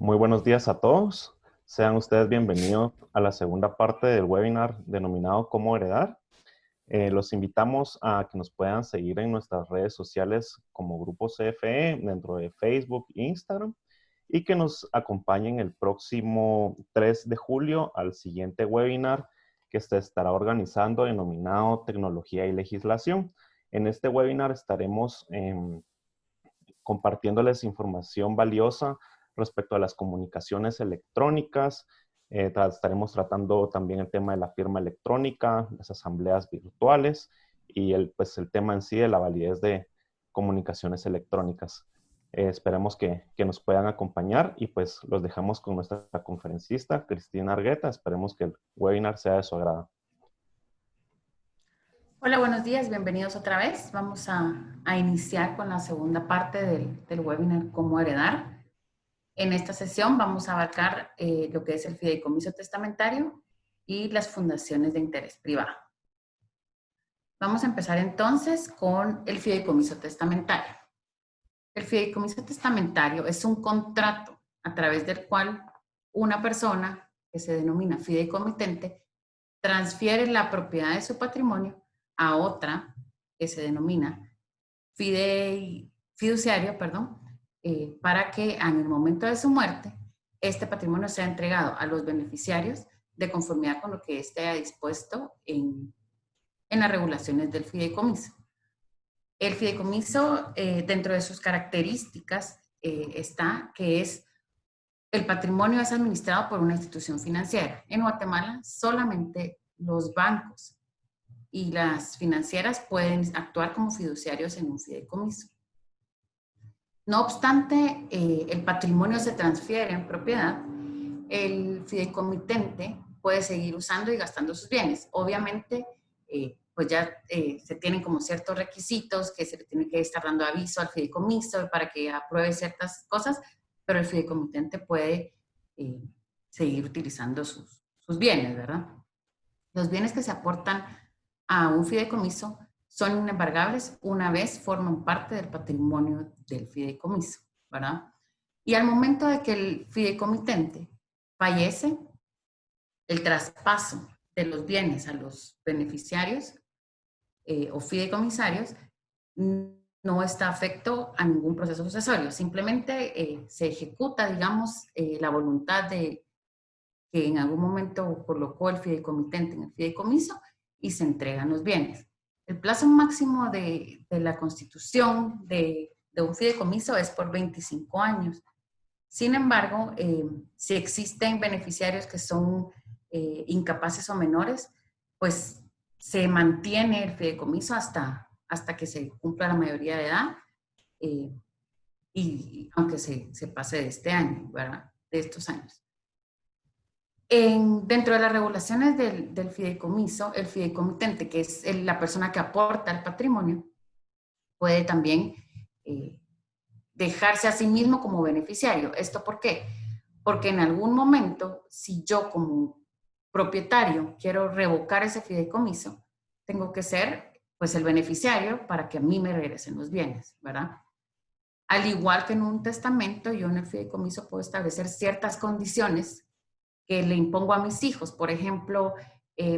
Muy buenos días a todos. Sean ustedes bienvenidos a la segunda parte del webinar denominado Cómo heredar. Los invitamos a que nos puedan seguir en nuestras redes sociales como Grupo CFE dentro de Facebook e Instagram y que nos acompañen el próximo 3 de julio al siguiente webinar que se estará organizando denominado Tecnología y Legislación. En este webinar estaremos compartiéndoles información valiosa respecto a las comunicaciones electrónicas. Estaremos tratando también el tema de la firma electrónica, las asambleas virtuales y el tema en sí de la validez de comunicaciones electrónicas. Esperemos que nos puedan acompañar y pues los dejamos con nuestra conferencista, Cristina Argueta. Esperemos que el webinar sea de su agrado. Hola, buenos días, bienvenidos otra vez. Vamos a iniciar con la segunda parte del webinar Cómo heredar. En esta sesión vamos a abarcar lo que es el fideicomiso testamentario y las fundaciones de interés privado. Vamos a empezar entonces con el fideicomiso testamentario. El fideicomiso testamentario es un contrato a través del cual una persona que se denomina fideicomitente transfiere la propiedad de su patrimonio a otra que se denomina fiduciario, para que en el momento de su muerte este patrimonio sea entregado a los beneficiarios de conformidad con lo que éste ha dispuesto en las regulaciones del fideicomiso. El fideicomiso, dentro de sus características, está que el patrimonio es administrado por una institución financiera. En Guatemala, solamente los bancos y las financieras pueden actuar como fiduciarios en un fideicomiso. No obstante, el patrimonio se transfiere en propiedad, el fideicomitente puede seguir usando y gastando sus bienes. Obviamente, pues ya se tienen como ciertos requisitos que se le tiene que estar dando aviso al fideicomiso para que apruebe ciertas cosas, pero el fideicomitente puede seguir utilizando sus bienes, ¿verdad? Los bienes que se aportan a un fideicomiso son inembargables una vez forman parte del patrimonio del fideicomiso, ¿verdad? Y al momento de que el fideicomitente fallece, el traspaso de los bienes a los beneficiarios o fideicomisarios no está afecto a ningún proceso sucesorio. Simplemente se ejecuta, digamos, la voluntad de que en algún momento colocó el fideicomitente en el fideicomiso y se entregan los bienes. El plazo máximo de la constitución de un fideicomiso es por 25 años. Sin embargo, si existen beneficiarios que son incapaces o menores, pues se mantiene el fideicomiso hasta que se cumpla la mayoría de edad, y aunque se pase de este año, ¿verdad? De estos años. Dentro de las regulaciones del fideicomiso, el fideicomitente, que es la persona que aporta el patrimonio, puede también dejarse a sí mismo como beneficiario. ¿Esto por qué? Porque en algún momento, si yo como propietario quiero revocar ese fideicomiso, tengo que ser pues el beneficiario para que a mí me regresen los bienes, ¿verdad? Al igual que en un testamento, yo en el fideicomiso puedo establecer ciertas condiciones que le impongo a mis hijos. Por ejemplo,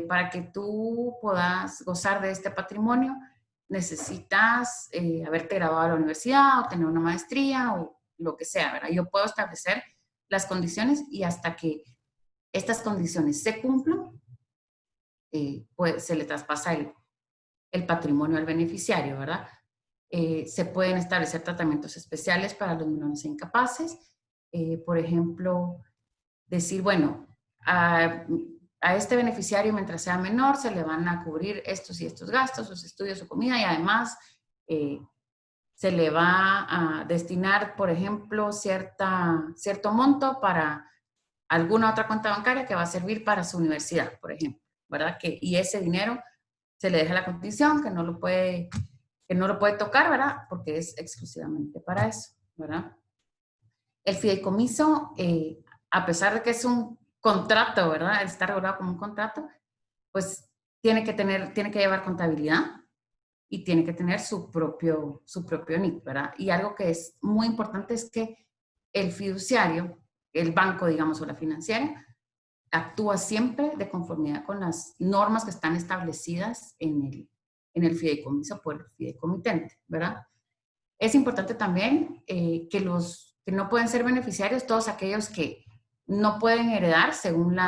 para que tú puedas gozar de este patrimonio, necesitas haberte graduado de la universidad o tener una maestría o lo que sea, ¿verdad? Yo puedo establecer las condiciones y hasta que estas condiciones se cumplan, pues se le traspasa el patrimonio al beneficiario, ¿verdad? Se pueden establecer tratamientos especiales para los menores e incapaces. Por ejemplo, decir, bueno, a este beneficiario mientras sea menor se le van a cubrir estos y estos gastos, sus estudios, su comida y además se le va a destinar, por ejemplo, cierto monto para alguna otra cuenta bancaria que va a servir para su universidad, por ejemplo, ¿verdad? Y ese dinero se le deja la condición que no lo puede tocar, ¿verdad? Porque es exclusivamente para eso, ¿verdad? El fideicomiso, a pesar de que es un contrato, ¿verdad? Está regulado como un contrato, pues tiene que llevar contabilidad y tiene que tener su propio NIF, ¿verdad? Y algo que es muy importante es que el fiduciario el banco, digamos, o la financiera, actúa siempre de conformidad con las normas que están establecidas en el fideicomiso por el fideicomitente, ¿verdad? Es importante también que los que no pueden ser beneficiarios, todos aquellos que no pueden heredar según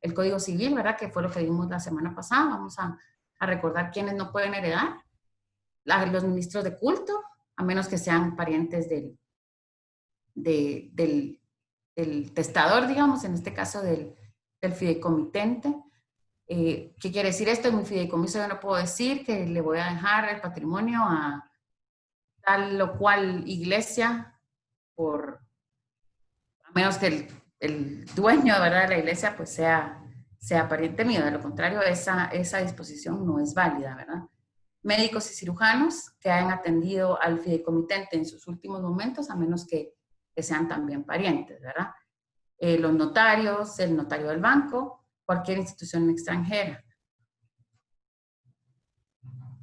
el Código Civil, ¿verdad? Que fue lo que vimos la semana pasada. Vamos a recordar quiénes no pueden heredar. Los ministros de culto, a menos que sean parientes del testador, digamos, en este caso del fideicomitente. ¿Qué quiere decir esto? En mi fideicomiso yo no puedo decir que le voy a dejar el patrimonio a tal o cual iglesia, a menos que el dueño, ¿verdad?, de la iglesia pues sea pariente mío. De lo contrario, esa disposición no es válida, ¿verdad? Médicos y cirujanos que hayan atendido al fideicomitente en sus últimos momentos, a menos que sean también parientes, ¿verdad? Los notarios, el notario del banco, cualquier institución extranjera.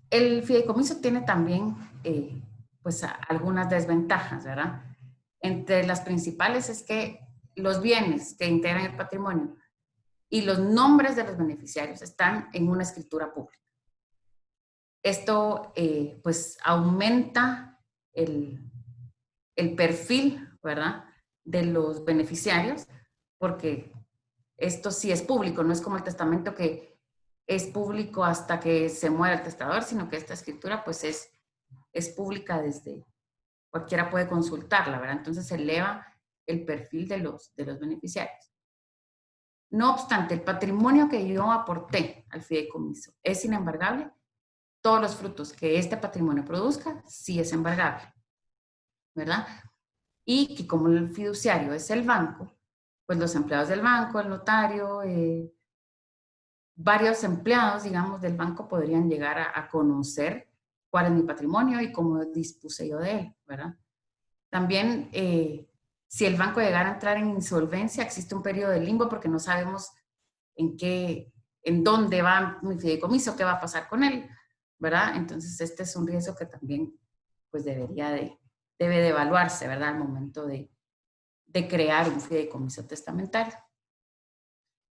El fideicomiso tiene también pues algunas desventajas, ¿verdad? Entre las principales es que los bienes que integran el patrimonio y los nombres de los beneficiarios están en una escritura pública. Esto pues aumenta el perfil, ¿verdad?, de los beneficiarios, porque esto sí es público, no es como el testamento que es público hasta que se muera el testador, sino que esta escritura pues es pública desde, cualquiera puede consultarla, ¿verdad? Entonces se eleva el perfil de los beneficiarios. No obstante, el patrimonio que yo aporté al fideicomiso es inembargable. Todos los frutos que este patrimonio produzca sí es embargable, ¿verdad? Y que como el fiduciario es el banco, pues los empleados del banco, el notario, varios empleados, digamos, del banco podrían llegar a conocer cuál es mi patrimonio y cómo dispuse yo de él, ¿verdad? También, si el banco llegara a entrar en insolvencia, existe un periodo de limbo porque no sabemos en dónde va mi fideicomiso, qué va a pasar con él, ¿verdad? Entonces, este es un riesgo que también, pues, debe de evaluarse, ¿verdad?, al momento de crear un fideicomiso testamentario.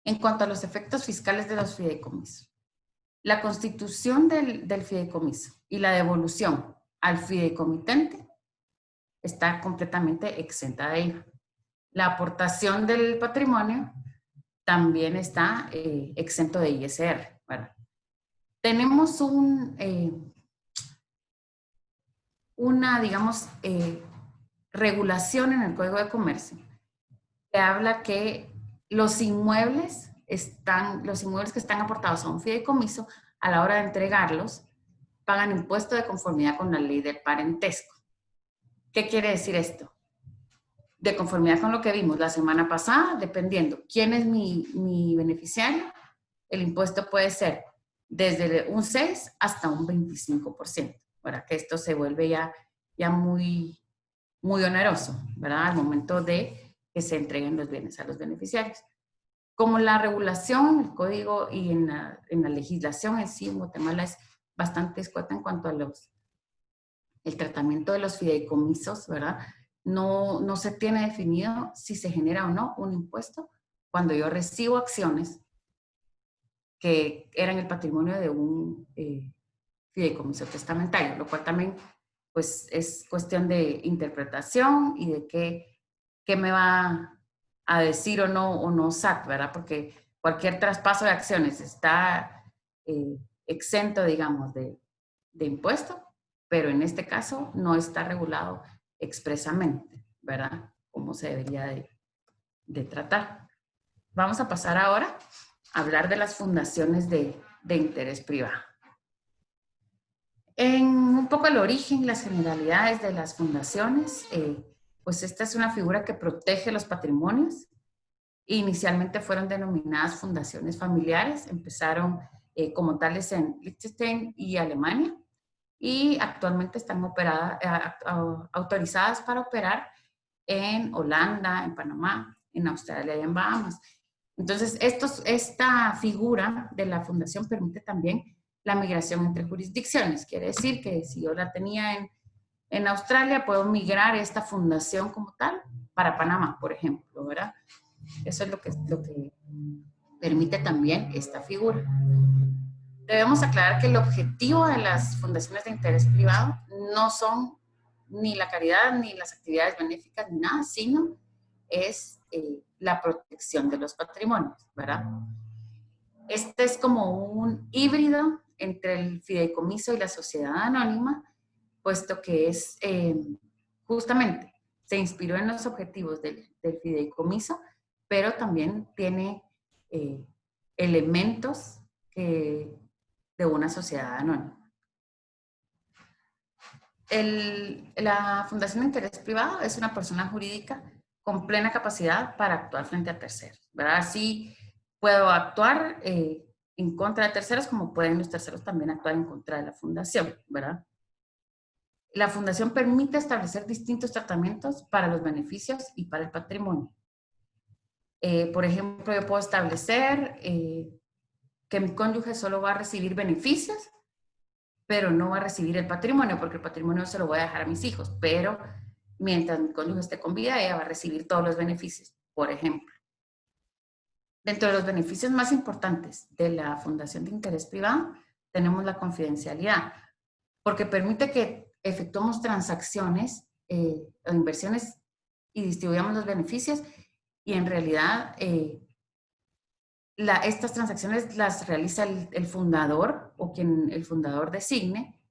En cuanto a los efectos fiscales de los fideicomisos, la constitución del fideicomiso y la devolución al fideicomitente está completamente exenta de IVA. La aportación del patrimonio también está exento de ISR, ¿verdad? Tenemos una, digamos, regulación en el Código de Comercio que habla que los inmuebles que están aportados a un fideicomiso, a la hora de entregarlos, pagan impuesto de conformidad con la ley del parentesco. ¿Qué quiere decir esto? De conformidad con lo que vimos la semana pasada, dependiendo quién es mi beneficiario, el impuesto puede ser desde un 6 hasta un 25%, ¿verdad? Que esto se vuelve ya muy, muy oneroso, ¿verdad?, al momento de que se entreguen los bienes a los beneficiarios. Como la regulación en el código y en la legislación en sí en Guatemala es bastante escueta en cuanto a el tratamiento de los fideicomisos, ¿verdad? No se tiene definido si se genera o no un impuesto cuando yo recibo acciones que eran el patrimonio de un fideicomiso testamentario, lo cual también pues es cuestión de interpretación y de qué me va a decir o no SAT, ¿verdad? Porque cualquier traspaso de acciones está exento, digamos, de impuesto, pero en este caso no está regulado expresamente, ¿verdad?, cómo se debería de tratar. Vamos a pasar ahora a hablar de las fundaciones de interés privado. En un poco el origen y las generalidades de las fundaciones, pues esta es una figura que protege los patrimonios. Inicialmente fueron denominadas fundaciones familiares, empezaron como tales en Liechtenstein y Alemania, y actualmente están autorizadas para operar en Holanda, en Panamá, en Australia y en Bahamas. Entonces, esta figura de la fundación permite también la migración entre jurisdicciones. Quiere decir que si yo la tenía en Australia, puedo migrar esta fundación como tal para Panamá, por ejemplo, ¿verdad? Eso es lo que permite también esta figura. Debemos aclarar que el objetivo de las fundaciones de interés privado no son ni la caridad, ni las actividades benéficas, ni nada, sino es la protección de los patrimonios, ¿verdad? Este es como un híbrido entre el fideicomiso y la sociedad anónima, puesto que es justamente, se inspiró en los objetivos del fideicomiso, pero también tiene elementos de una sociedad anónima. La Fundación de Interés Privado es una persona jurídica con plena capacidad para actuar frente a terceros, ¿verdad? Así puedo actuar en contra de terceros, como pueden los terceros también actuar en contra de la fundación, ¿verdad? La fundación permite establecer distintos tratamientos para los beneficios y para el patrimonio. Por ejemplo, yo puedo establecer que mi cónyuge solo va a recibir beneficios, pero no va a recibir el patrimonio, porque el patrimonio se lo voy a dejar a mis hijos, pero mientras mi cónyuge esté con vida, ella va a recibir todos los beneficios, por ejemplo. Dentro de los beneficios más importantes de la Fundación de Interés Privado, tenemos la confidencialidad, porque permite que efectuemos transacciones o inversiones y distribuyamos los beneficios, y en realidad estas transacciones las realiza el fundador o quien el fundador designe,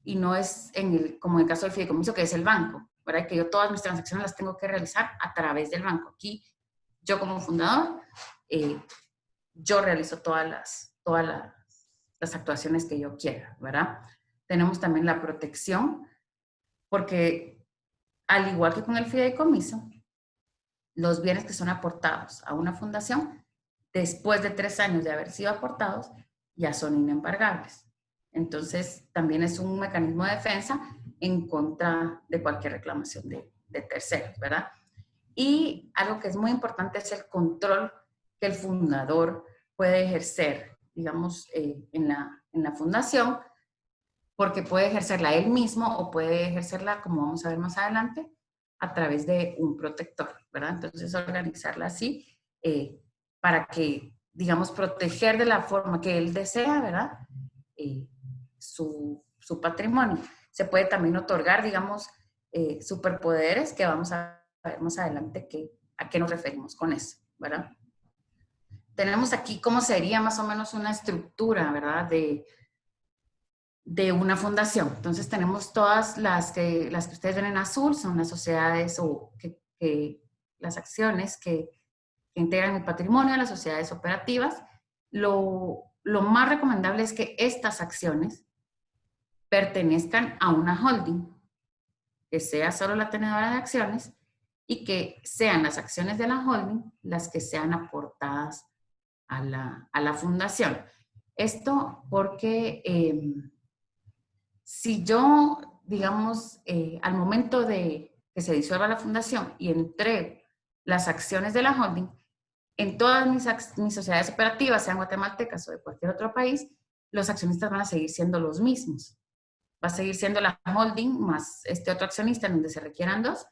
y no es como en el caso del fideicomiso, que es el banco, ¿verdad? Que yo todas mis transacciones las tengo que realizar a través del banco. Aquí, yo como fundador, yo realizo todas las actuaciones que yo quiera, ¿verdad? Tenemos también la protección, porque al igual que con el fideicomiso, los bienes que son aportados a una fundación, después de 3 años de haber sido aportados, ya son inembargables. Entonces, también es un mecanismo de defensa en contra de cualquier reclamación de terceros, ¿verdad? Y algo que es muy importante es el control que el fundador puede ejercer, digamos, en la fundación, porque puede ejercerla él mismo o puede ejercerla, como vamos a ver más adelante, a través de un protector, ¿verdad? Entonces, organizarla así para que, digamos, proteger de la forma que él desea, ¿verdad? Su patrimonio. Se puede también otorgar, digamos, superpoderes, que vamos a ver más adelante a qué nos referimos con eso, ¿verdad? Tenemos aquí cómo sería más o menos una estructura, ¿verdad? De una fundación. Entonces tenemos todas las que ustedes ven en azul, son las sociedades o las acciones que integran el patrimonio de las sociedades operativas. Lo más recomendable es que estas acciones pertenezcan a una holding, que sea solo la tenedora de acciones, y que sean las acciones de la holding las que sean aportadas a la fundación. Esto porque si yo, digamos, al momento de que se disuelva la fundación y entrego las acciones de la holding, en todas mis sociedades operativas, sean guatemaltecas o de cualquier otro país, los accionistas van a seguir siendo los mismos. Va a seguir siendo la holding más este otro accionista en donde se requieran 2,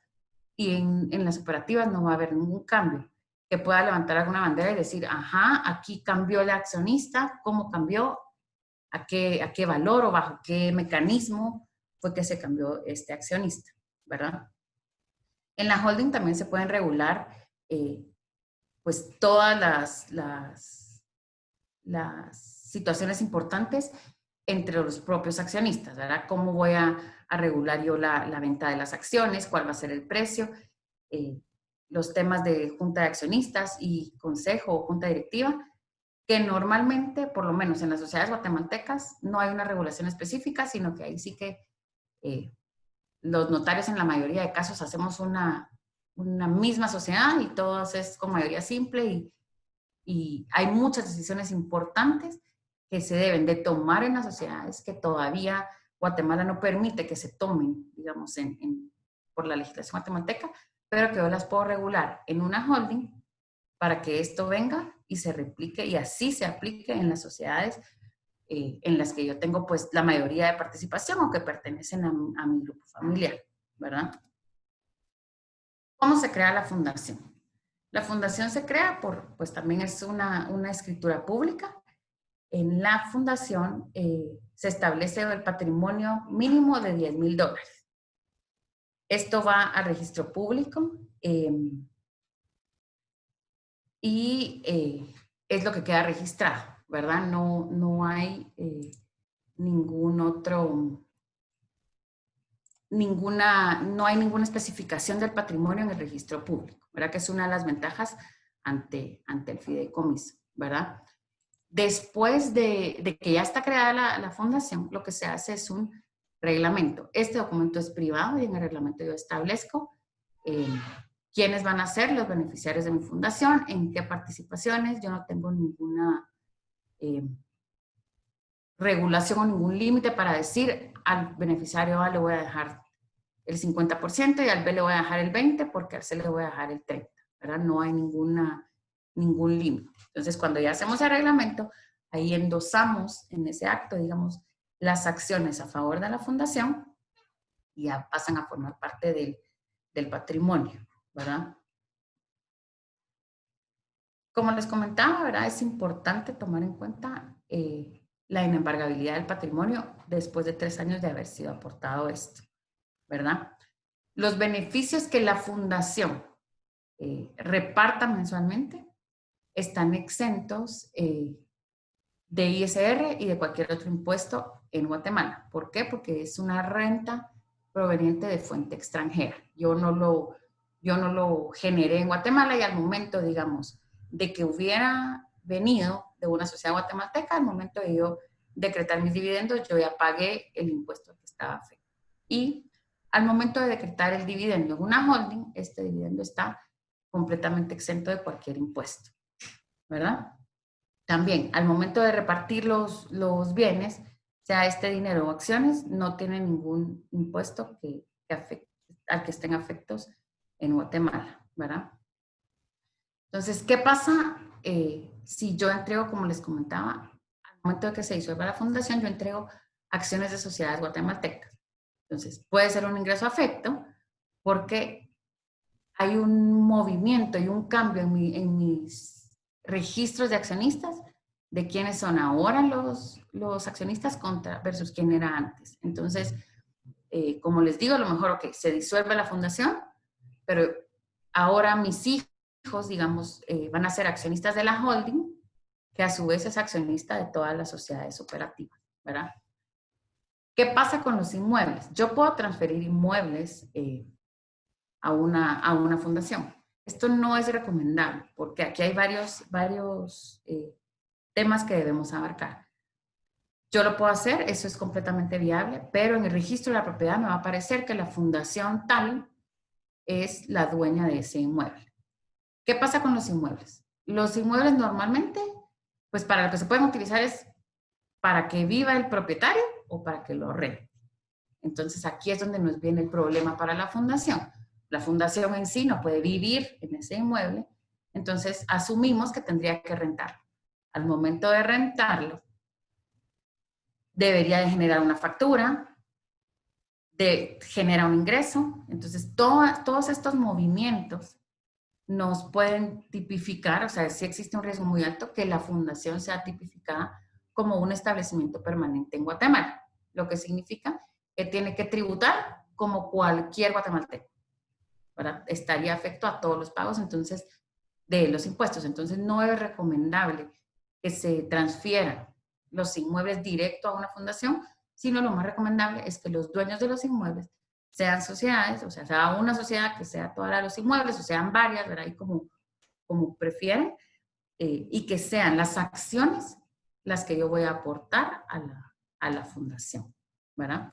y en las operativas no va a haber ningún cambio que pueda levantar alguna bandera y decir, ajá, aquí cambió el accionista, ¿cómo cambió? ¿A qué valor o bajo qué mecanismo fue que se cambió este accionista? ¿Verdad? En la holding también se pueden regular pues todas las situaciones importantes entre los propios accionistas, ¿verdad? ¿Cómo voy a regular yo la venta de las acciones? ¿Cuál va a ser el precio? Los temas de junta de accionistas y consejo o junta directiva, que normalmente, por lo menos en las sociedades guatemaltecas, no hay una regulación específica, sino que ahí sí que los notarios en la mayoría de casos hacemos una misma sociedad y todo es con mayoría simple, y hay muchas decisiones importantes que se deben de tomar en las sociedades que todavía Guatemala no permite que se tomen, digamos, por la legislación guatemalteca, pero que yo las puedo regular en una holding para que esto venga y se replique y así se aplique en las sociedades en las que yo tengo pues la mayoría de participación o que pertenecen a mi grupo familiar, ¿verdad? ¿Cómo se crea la fundación? La fundación se crea pues también es una escritura pública. En la fundación se establece el patrimonio mínimo de $10,000. Esto va a registro público y es lo que queda registrado, ¿verdad? No hay no hay ninguna especificación del patrimonio en el registro público, ¿verdad? Que es una de las ventajas ante el fideicomiso, ¿verdad? Después de que ya está creada la fundación, lo que se hace es un reglamento. Este documento es privado y en el reglamento yo establezco quiénes van a ser los beneficiarios de mi fundación, en qué participaciones. Yo no tengo ninguna regulación o ningún límite para decir al beneficiario A le voy a dejar el 50% y al B le voy a dejar el 20% porque al C le voy a dejar el 30%, ¿verdad? No hay ningún límite. Entonces, cuando ya hacemos el reglamento, ahí endosamos en ese acto, digamos, las acciones a favor de la fundación y ya pasan a formar parte del patrimonio, ¿verdad? Como les comentaba, ¿verdad? Es importante tomar en cuenta la inembargabilidad del patrimonio después de 3 años de haber sido aportado esto, ¿verdad? Los beneficios que la fundación reparta mensualmente están exentos de ISR y de cualquier otro impuesto en Guatemala. ¿Por qué? Porque es una renta proveniente de fuente extranjera. Yo no lo generé en Guatemala y al momento, digamos, de que hubiera venido de una sociedad guatemalteca, al momento de yo decretar mis dividendos, yo ya pagué el impuesto que estaba afectado. Y al momento de decretar el dividendo en una holding, este dividendo está completamente exento de cualquier impuesto, ¿verdad? También, al momento de repartir los bienes, sea este dinero o acciones, no tiene ningún impuesto al que estén afectos en Guatemala, ¿verdad? Entonces, ¿qué pasa si yo entrego, como les comentaba, al momento de que se disuelva la fundación, yo entrego acciones de sociedades guatemaltecas? Entonces, puede ser un ingreso afecto porque hay un movimiento y un cambio en mis registros de accionistas de quiénes son ahora los accionistas versus quién era antes. Entonces, como les digo, a lo mejor, ok, se disuelve la fundación, pero ahora mis hijos, digamos, van a ser accionistas de la holding, que a su vez es accionista de todas las sociedades operativas, ¿verdad? ¿Qué pasa con los inmuebles? Yo puedo transferir inmuebles a una fundación. Esto no es recomendable porque aquí hay varios temas que debemos abarcar. Yo lo puedo hacer, eso es completamente viable, pero en el registro de la propiedad me va a aparecer que la fundación tal es la dueña de ese inmueble. ¿Qué pasa con los inmuebles? Los inmuebles normalmente, pues para lo que se pueden utilizar es para que viva el propietario o para que lo rente. Entonces aquí es donde nos viene el problema para la fundación. La fundación en sí no puede vivir en ese inmueble, entonces asumimos que tendría que rentarlo. Al momento de rentarlo, debería de generar una factura, genera un ingreso. Entonces todos estos movimientos nos pueden tipificar, o sea, sí existe un riesgo muy alto que la fundación sea tipificada como un establecimiento permanente en Guatemala, lo que significa que tiene que tributar como cualquier guatemalteco, ¿verdad? Estaría afecto a todos los pagos, entonces, de los impuestos. Entonces, no es recomendable que se transfieran los inmuebles directo a una fundación, sino lo más recomendable es que los dueños de los inmuebles sean sociedades, o sea una sociedad que sea toda los inmuebles, o sean varias, ¿verdad? Y como prefieran, y que sean las acciones las que yo voy a aportar a la fundación, ¿verdad?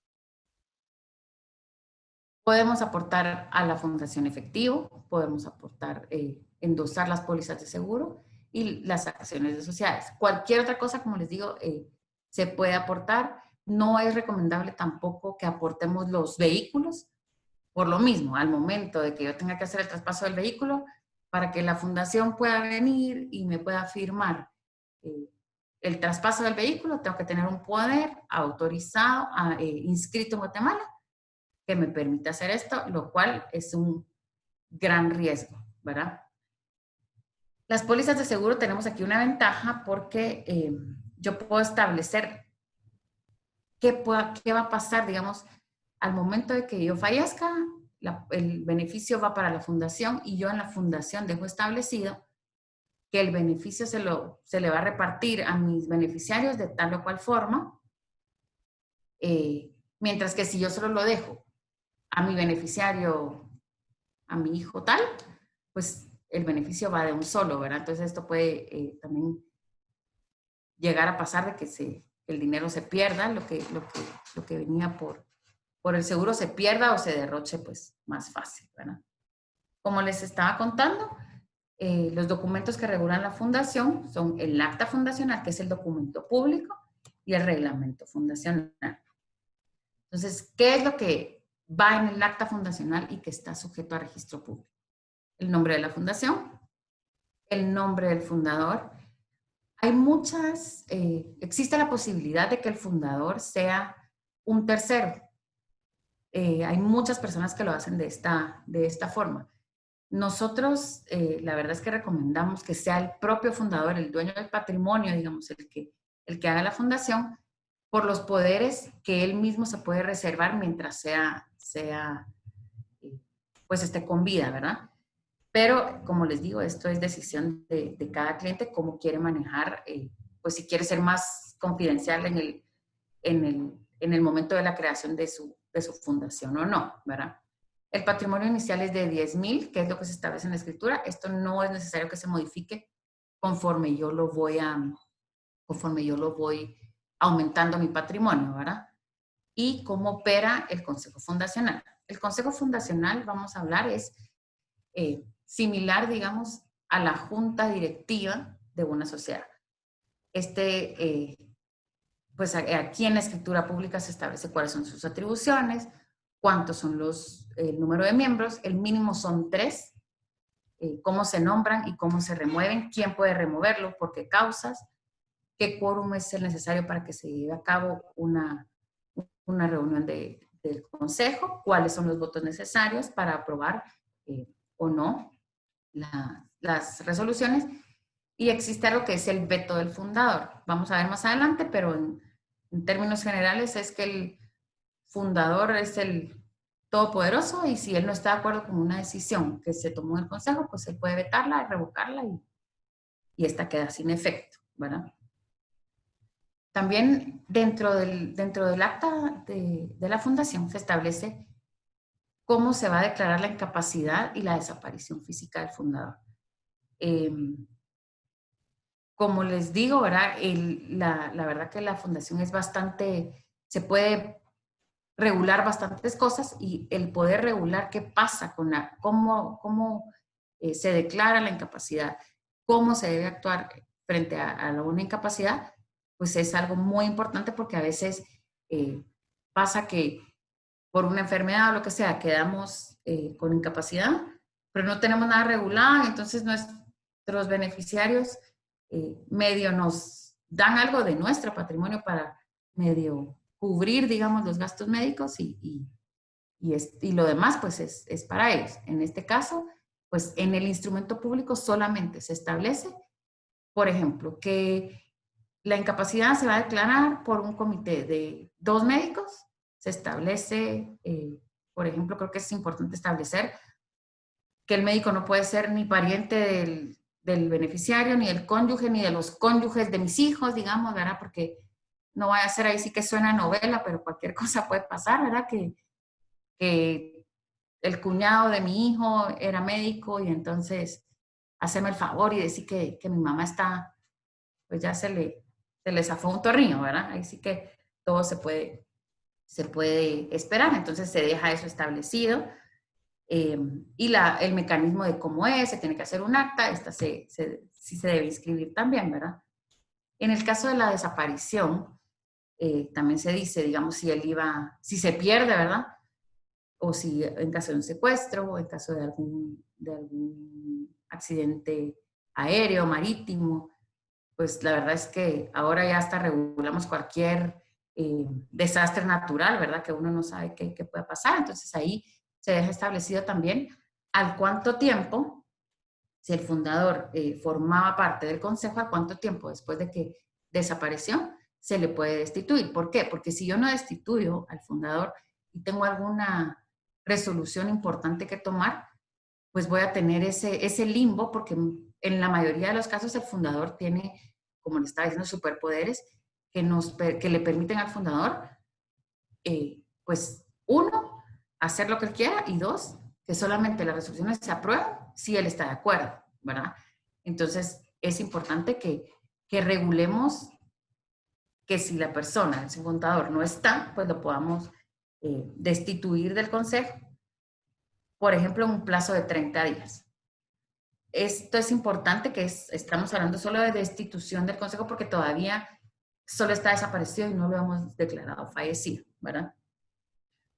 Podemos aportar a la fundación efectivo, podemos aportar, endosar las pólizas de seguro y las acciones de sociedades. Cualquier otra cosa, como les digo, se puede aportar. No es recomendable tampoco que aportemos los vehículos, por lo mismo, al momento de que yo tenga que hacer el traspaso del vehículo, para que la fundación pueda venir y me pueda firmar el traspaso del vehículo, tengo que tener un poder autorizado, inscrito en Guatemala, que me permite hacer esto, lo cual es un gran riesgo, ¿verdad? Las pólizas de seguro tenemos aquí una ventaja porque yo puedo establecer qué va a pasar, digamos, al momento de que yo fallezca, el beneficio va para la fundación y yo en la fundación dejo establecido que el beneficio se le va a repartir a mis beneficiarios de tal o cual forma, mientras que si yo solo lo dejo a mi beneficiario, a mi hijo tal, pues el beneficio va de un solo, ¿verdad? Entonces esto puede también llegar a pasar de que el dinero se pierda, lo que venía por el seguro se pierda o se derroche pues más fácil, ¿verdad? Como les estaba contando, los documentos que regulan la fundación son el acta fundacional, que es el documento público, y el reglamento fundacional. Entonces, ¿qué es lo que va en el acta fundacional y que está sujeto a registro público? El nombre de la fundación, el nombre del fundador. Hay existe la posibilidad de que el fundador sea un tercero. Hay muchas personas que lo hacen de esta forma. Nosotros, la verdad es que recomendamos que sea el propio fundador, el dueño del patrimonio, digamos, el que haga la fundación, por los poderes que él mismo se puede reservar mientras pues esté con vida, ¿verdad? Pero, como les digo, esto es decisión de cada cliente, cómo quiere manejar, pues si quiere ser más confidencial en el momento de la creación de su fundación o no, ¿verdad? El patrimonio inicial es de 10,000, que es lo que se establece en la escritura. Esto no es necesario que se modifique conforme yo lo voy aumentando mi patrimonio, ¿verdad? Y cómo opera el Consejo Fundacional. El Consejo Fundacional, vamos a hablar, es similar, digamos, a la junta directiva de una sociedad. Pues aquí en la escritura pública se establece cuáles son sus atribuciones, cuántos son el número de miembros, el mínimo son 3, cómo se nombran y cómo se remueven, quién puede removerlo, por qué causas, qué quórum es el necesario para que se lleve a cabo una reunión del consejo, cuáles son los votos necesarios para aprobar o no las resoluciones, y existe algo que es el veto del fundador. Vamos a ver más adelante, pero en términos generales es que el fundador es el todopoderoso y si él no está de acuerdo con una decisión que se tomó en el consejo, pues él puede vetarla, revocarla y esta queda sin efecto, ¿verdad? También dentro del acta de la fundación se establece cómo se va a declarar la incapacidad y la desaparición física del fundador. Como les digo, ¿verdad? La verdad que la fundación es se puede regular bastantes cosas y el poder regular qué pasa cómo se declara la incapacidad, cómo se debe actuar frente a una incapacidad, pues es algo muy importante porque a veces pasa que por una enfermedad o lo que sea quedamos con incapacidad, pero no tenemos nada regulado, entonces nuestros beneficiarios medio nos dan algo de nuestro patrimonio para medio cubrir, digamos, los gastos médicos y lo demás, pues, es para ellos. En este caso, pues, en el instrumento público solamente se establece, por ejemplo, que la incapacidad se va a declarar por un comité de 2 médicos. Se establece, por ejemplo, creo que es importante establecer que el médico no puede ser ni pariente del beneficiario, ni del cónyuge, ni de los cónyuges de mis hijos, digamos, ¿verdad? Porque no vaya a ser ahí sí que suena novela, pero cualquier cosa puede pasar, ¿verdad? Que el cuñado de mi hijo era médico y entonces haceme el favor y decir que mi mamá está, pues ya se le zafó un tornillo, ¿verdad? Ahí sí que todo se puede esperar, entonces se deja eso establecido. Y el mecanismo de cómo se tiene que hacer un acta, esta sí se debe inscribir también, ¿verdad? En el caso de la desaparición, también se dice, digamos, si se pierde, ¿verdad? O si en caso de un secuestro, o en caso de algún accidente aéreo, marítimo, pues la verdad es que ahora ya hasta regulamos cualquier desastre natural, ¿verdad? Que uno no sabe qué puede pasar, entonces ahí se deja establecido también al cuánto tiempo, si el fundador formaba parte del consejo, al cuánto tiempo después de que desapareció, se le puede destituir. ¿Por qué? Porque si yo no destituyo al fundador y tengo alguna resolución importante que tomar, pues voy a tener ese limbo, porque en la mayoría de los casos el fundador tiene, como le estaba diciendo, superpoderes que le permiten al fundador, pues, uno, hacer lo que él quiera, y dos, que solamente las resoluciones se aprueban si él está de acuerdo, ¿verdad? Entonces, es importante que regulemos que si la persona, el fundador, no está, pues lo podamos destituir del consejo, por ejemplo, en un plazo de 30 días. Esto es importante, estamos hablando solo de destitución del consejo porque todavía solo está desaparecido y no lo hemos declarado fallecido, ¿verdad?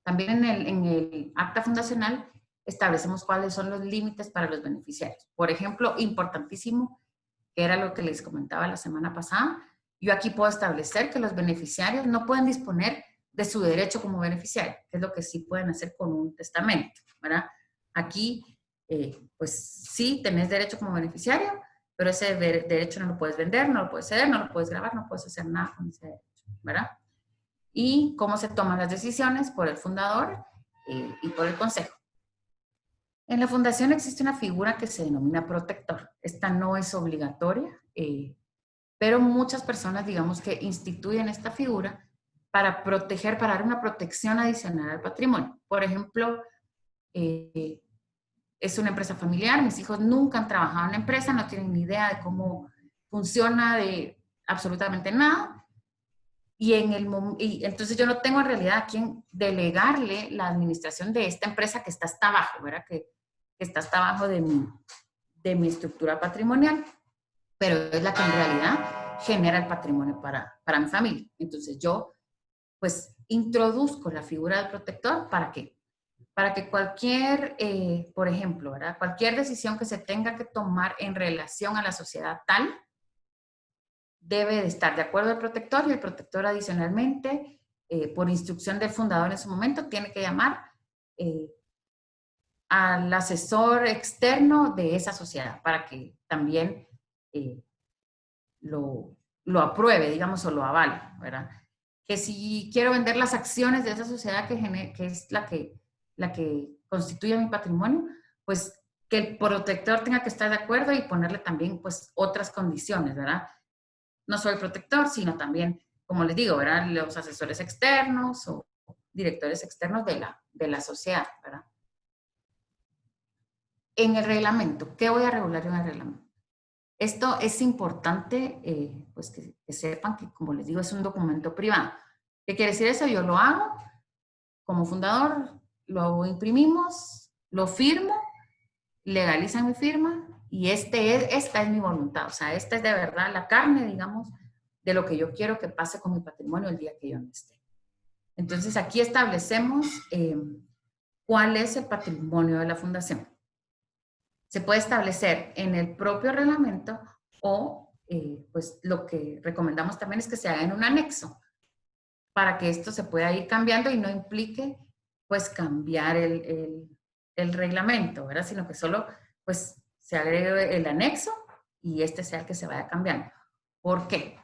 También en el acta fundacional establecemos cuáles son los límites para los beneficiarios. Por ejemplo, importantísimo, que era lo que les comentaba la semana pasada, yo aquí puedo establecer que los beneficiarios no pueden disponer de su derecho como beneficiario, que es lo que sí pueden hacer con un testamento, ¿verdad? Aquí, pues sí, tenés derecho como beneficiario, pero ese derecho no lo puedes vender, no lo puedes ceder, no lo puedes grabar, no puedes hacer nada con ese derecho, ¿verdad? Y cómo se toman las decisiones por el fundador y por el consejo. En la fundación existe una figura que se denomina protector. Esta no es obligatoria, pero muchas personas, digamos, que instituyen esta figura para proteger, para dar una protección adicional al patrimonio. Por ejemplo, es una empresa familiar, mis hijos nunca han trabajado en la empresa, no tienen ni idea de cómo funciona, de absolutamente nada. Y entonces yo no tengo en realidad a quién delegarle la administración de esta empresa que está hasta abajo, ¿verdad? Que está hasta abajo de mi estructura patrimonial, pero es la que en realidad genera el patrimonio para mi familia. Entonces yo, pues, introduzco la figura del protector. ¿Para qué? Para que cualquier, por ejemplo, ¿verdad? Cualquier decisión que se tenga que tomar en relación a la sociedad tal, debe de estar de acuerdo al protector, y el protector adicionalmente, por instrucción del fundador en su momento, tiene que llamar al asesor externo de esa sociedad para que también lo apruebe, digamos, o lo avale, ¿verdad? Que si quiero vender las acciones de esa sociedad que es la que constituye mi patrimonio, pues que el protector tenga que estar de acuerdo y ponerle también, pues, otras condiciones, ¿verdad? No solo el protector, sino también, como les digo, ¿verdad? Los asesores externos o directores externos de la sociedad, ¿verdad? En el reglamento, ¿qué voy a regular en el reglamento? Esto es importante, pues que sepan que, como les digo, es un documento privado. ¿Qué quiere decir eso? Yo lo hago como fundador, lo imprimimos, lo firmo, legalizan mi firma, y esta es mi voluntad. O sea, esta es de verdad la carne, digamos, de lo que yo quiero que pase con mi patrimonio el día que yo no esté. Entonces, aquí establecemos cuál es el patrimonio de la fundación. Se puede establecer en el propio reglamento, o pues lo que recomendamos también es que se haga en un anexo, para que esto se pueda ir cambiando y no implique, pues, cambiar el reglamento, ¿verdad? Sino que solo, pues, se agregue el anexo y este sea el que se vaya cambiando. ¿Por qué?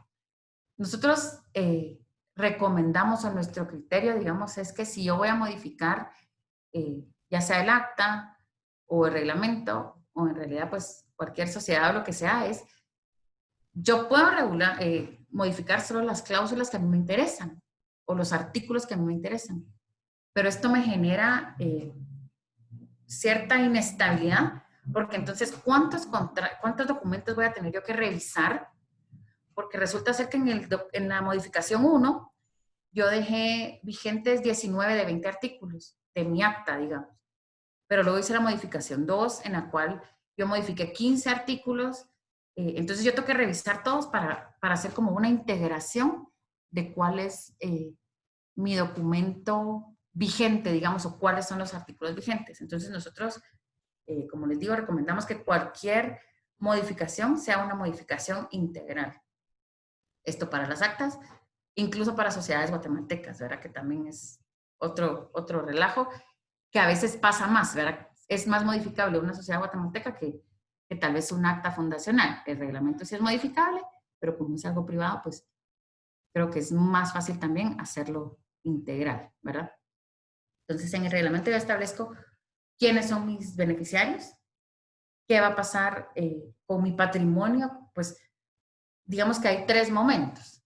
Nosotros recomendamos, a nuestro criterio, digamos, es que si yo voy a modificar ya sea el acta o el reglamento, o en realidad, pues, cualquier sociedad o lo que sea, yo puedo modificar solo las cláusulas que a mí me interesan o los artículos que a mí me interesan. Pero esto me genera cierta inestabilidad, porque entonces, ¿cuántos documentos voy a tener yo que revisar? Porque resulta ser que en la modificación 1, yo dejé vigentes 19 de 20 artículos de mi acta, digamos. Pero luego hice la modificación 2, en la cual yo modifiqué 15 artículos. Entonces yo tengo que revisar todos para hacer como una integración de cuál es mi documento vigente, digamos, o cuáles son los artículos vigentes. Entonces nosotros, como les digo, recomendamos que cualquier modificación sea una modificación integral. Esto para las actas, incluso para sociedades guatemaltecas, ¿verdad? Que también es otro relajo, que a veces pasa más, ¿verdad? es más modificable una sociedad guatemalteca que tal vez un acta fundacional. El reglamento sí es modificable, pero como es algo privado, pues creo que es más fácil también hacerlo integral, ¿verdad? Entonces, en el reglamento yo establezco quiénes son mis beneficiarios, qué va a pasar con mi patrimonio. Pues digamos que hay 3 momentos.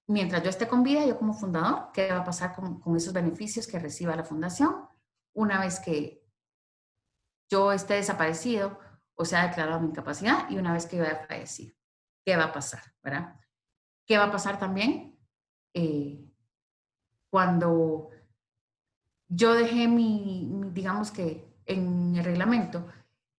Mientras yo esté con vida, yo como fundador, ¿qué va a pasar con esos beneficios que reciba la fundación? Una vez que yo esté desaparecido o sea declarado mi incapacidad, y una vez que yo haya fallecido, ¿qué va a pasar? ¿Verdad? ¿Qué va a pasar también cuando yo dejé digamos que en el reglamento,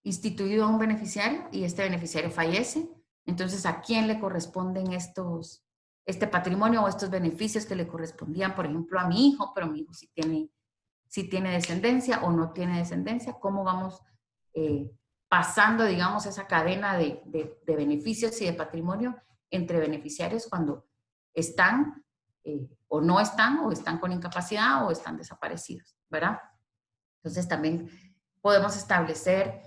instituido a un beneficiario y este beneficiario fallece? Entonces, ¿a quién le corresponden este patrimonio o estos beneficios que le correspondían, por ejemplo, a mi hijo, pero mi hijo sí tiene descendencia o no tiene descendencia? ¿Cómo vamos pasando, digamos, esa cadena de beneficios y de patrimonio entre beneficiarios cuando están o están con incapacidad o están desaparecidos, ¿verdad? Entonces también podemos establecer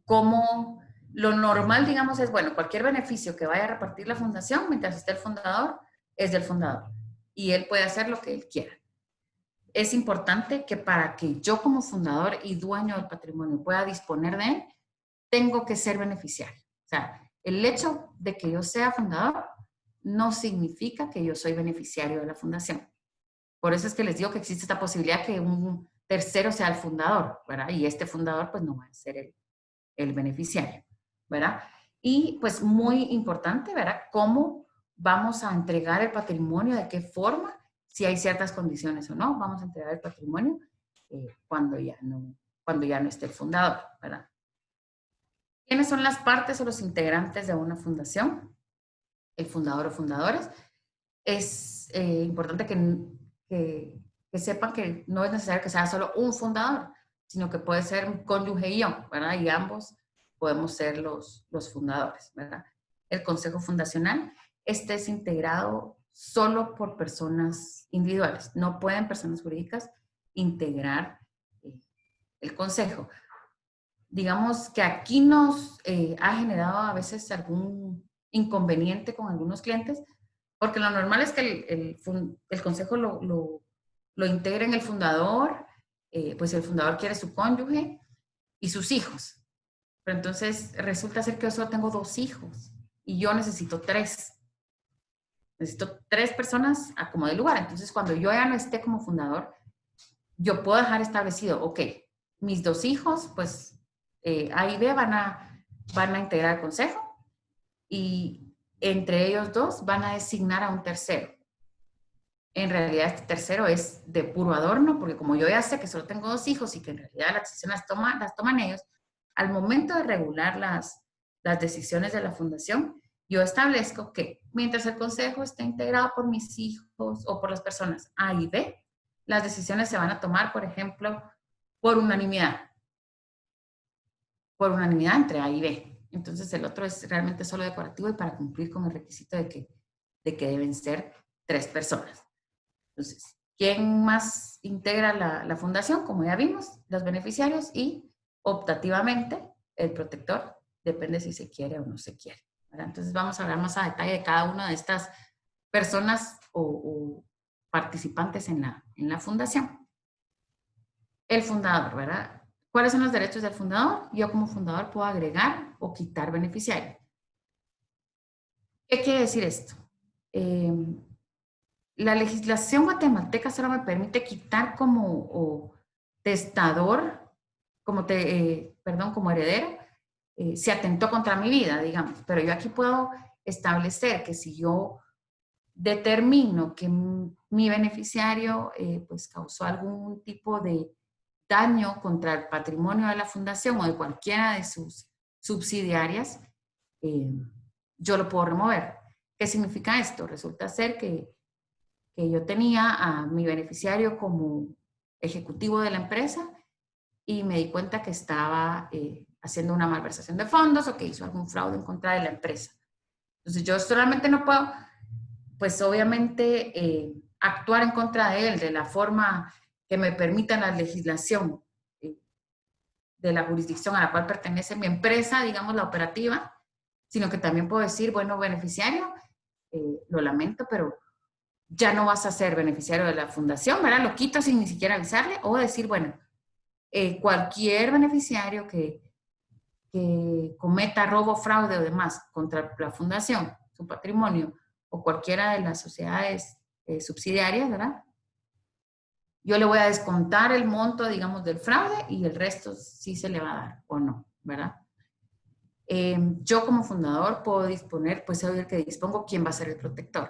cómo lo normal, digamos, es, bueno, cualquier beneficio que vaya a repartir la fundación mientras esté el fundador es del fundador y él puede hacer lo que él quiera. Es importante que para que yo como fundador y dueño del patrimonio pueda disponer de él, tengo que ser beneficiario. O sea, el hecho de que yo sea fundador no significa que yo soy beneficiario de la fundación. Por eso es que les digo que existe esta posibilidad que un tercero sea el fundador, ¿verdad? Y este fundador pues no va a ser el beneficiario, ¿verdad? Y pues muy importante, ¿verdad? ¿Cómo vamos a entregar el patrimonio? ¿De qué forma? Si hay ciertas condiciones o no, vamos a entregar el patrimonio cuando ya no esté el fundador, ¿verdad? ¿Quiénes son las partes o los integrantes de una fundación? El fundador o fundadores. Es importante que sepan que no es necesario que sea solo un fundador, sino que puede ser un cónyuge y yo, ¿verdad? Y ambos podemos ser los fundadores, ¿verdad? El consejo fundacional, este es integrado solo por personas individuales. No pueden personas jurídicas integrar el consejo. Digamos que aquí nos ha generado a veces algún inconveniente con algunos clientes, porque lo normal es que el consejo lo integren el fundador, pues el fundador quiere su cónyuge y sus hijos. Pero entonces resulta ser que yo solo tengo 2 hijos y yo necesito 3. Necesito 3 personas a como de lugar. Entonces, cuando yo ya no esté como fundador, yo puedo dejar establecido, ok, mis 2 hijos, pues A y B van a integrar el consejo y entre ellos 2 van a designar a un tercero. En realidad este tercero es de puro adorno, porque como yo ya sé que solo tengo 2 hijos y que en realidad las decisiones las toman ellos, al momento de regular las decisiones de la fundación, yo establezco que mientras el consejo esté integrado por mis hijos o por las personas A y B, las decisiones se van a tomar, por ejemplo, por unanimidad entre A y B. Entonces el otro es realmente solo decorativo y para cumplir con el requisito de que deben ser 3 personas. Entonces, ¿quién más integra la fundación? Como ya vimos, los beneficiarios y optativamente el protector, depende si se quiere o no se quiere, ¿verdad? Entonces vamos a hablar más a detalle de cada una de estas personas o participantes en la fundación. El fundador, ¿verdad? ¿Cuáles son los derechos del fundador? Yo como fundador puedo agregar o quitar beneficiario. ¿Qué quiere decir esto? La legislación guatemalteca solo me permite quitar como testador, como heredero, se atentó contra mi vida, digamos. Pero yo aquí puedo establecer que si yo determino que mi beneficiario pues causó algún tipo de daño contra el patrimonio de la fundación o de cualquiera de sus subsidiarias, yo lo puedo remover. ¿Qué significa esto? Resulta ser que yo tenía a mi beneficiario como ejecutivo de la empresa y me di cuenta que estaba haciendo una malversación de fondos o que hizo algún fraude en contra de la empresa. Entonces yo solamente no puedo, pues obviamente, actuar en contra de él de la forma que me permita la legislación de la jurisdicción a la cual pertenece mi empresa, digamos, la operativa, sino que también puedo decir, bueno, beneficiario, lo lamento, pero ya no vas a ser beneficiario de la fundación, ¿verdad? Lo quito sin ni siquiera avisarle, o decir, bueno, cualquier beneficiario que cometa robo, fraude o demás contra la fundación, su patrimonio, o cualquiera de las sociedades subsidiarias, ¿verdad? Yo le voy a descontar el monto, digamos, del fraude y el resto sí se le va a dar o no, ¿verdad? Yo como fundador puedo disponer, pues soy el que dispongo quién va a ser el protector.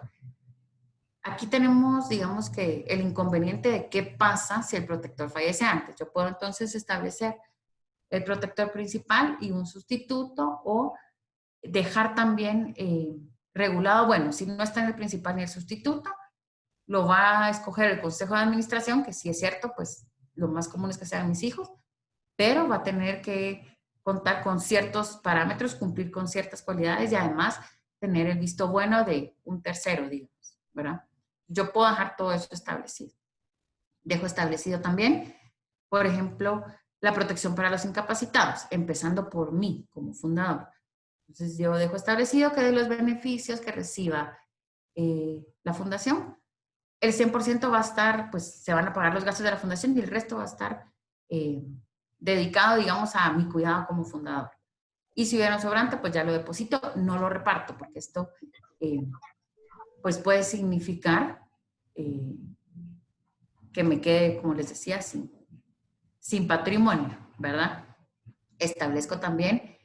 Aquí tenemos, digamos que el inconveniente de qué pasa si el protector fallece antes. Yo puedo entonces establecer el protector principal y un sustituto, o dejar también regulado, bueno, si no está en el principal ni el sustituto, lo va a escoger el consejo de administración, que si es cierto, pues lo más común es que sean mis hijos, pero va a tener que contar con ciertos parámetros, cumplir con ciertas cualidades y además tener el visto bueno de un tercero, digamos, ¿verdad? Yo puedo dejar todo eso establecido. Dejo establecido también, por ejemplo, la protección para los incapacitados, empezando por mí como fundador. Entonces yo dejo establecido que de los beneficios que reciba la fundación, el 100% va a estar, pues se van a pagar los gastos de la fundación y el resto va a estar dedicado, digamos, a mi cuidado como fundador. Y si hubiera un sobrante, pues ya lo deposito, no lo reparto, porque esto pues puede significar que me quede, como les decía, sin patrimonio, ¿verdad? Establezco también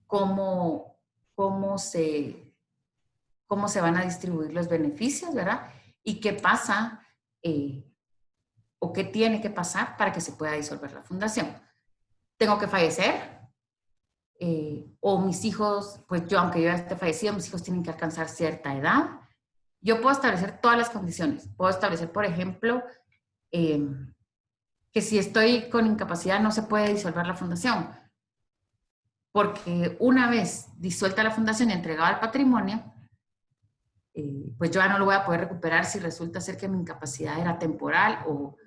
cómo se van a distribuir los beneficios, ¿verdad? Y qué pasa o qué tiene que pasar para que se pueda disolver la fundación. Tengo que fallecer, o mis hijos, pues yo, aunque yo ya esté fallecido, mis hijos tienen que alcanzar cierta edad. Yo puedo establecer todas las condiciones. Puedo establecer, por ejemplo, que si estoy con incapacidad no se puede disolver la fundación, porque una vez disuelta la fundación y entregada al patrimonio, pues yo ya no lo voy a poder recuperar si resulta ser que mi incapacidad era temporal o,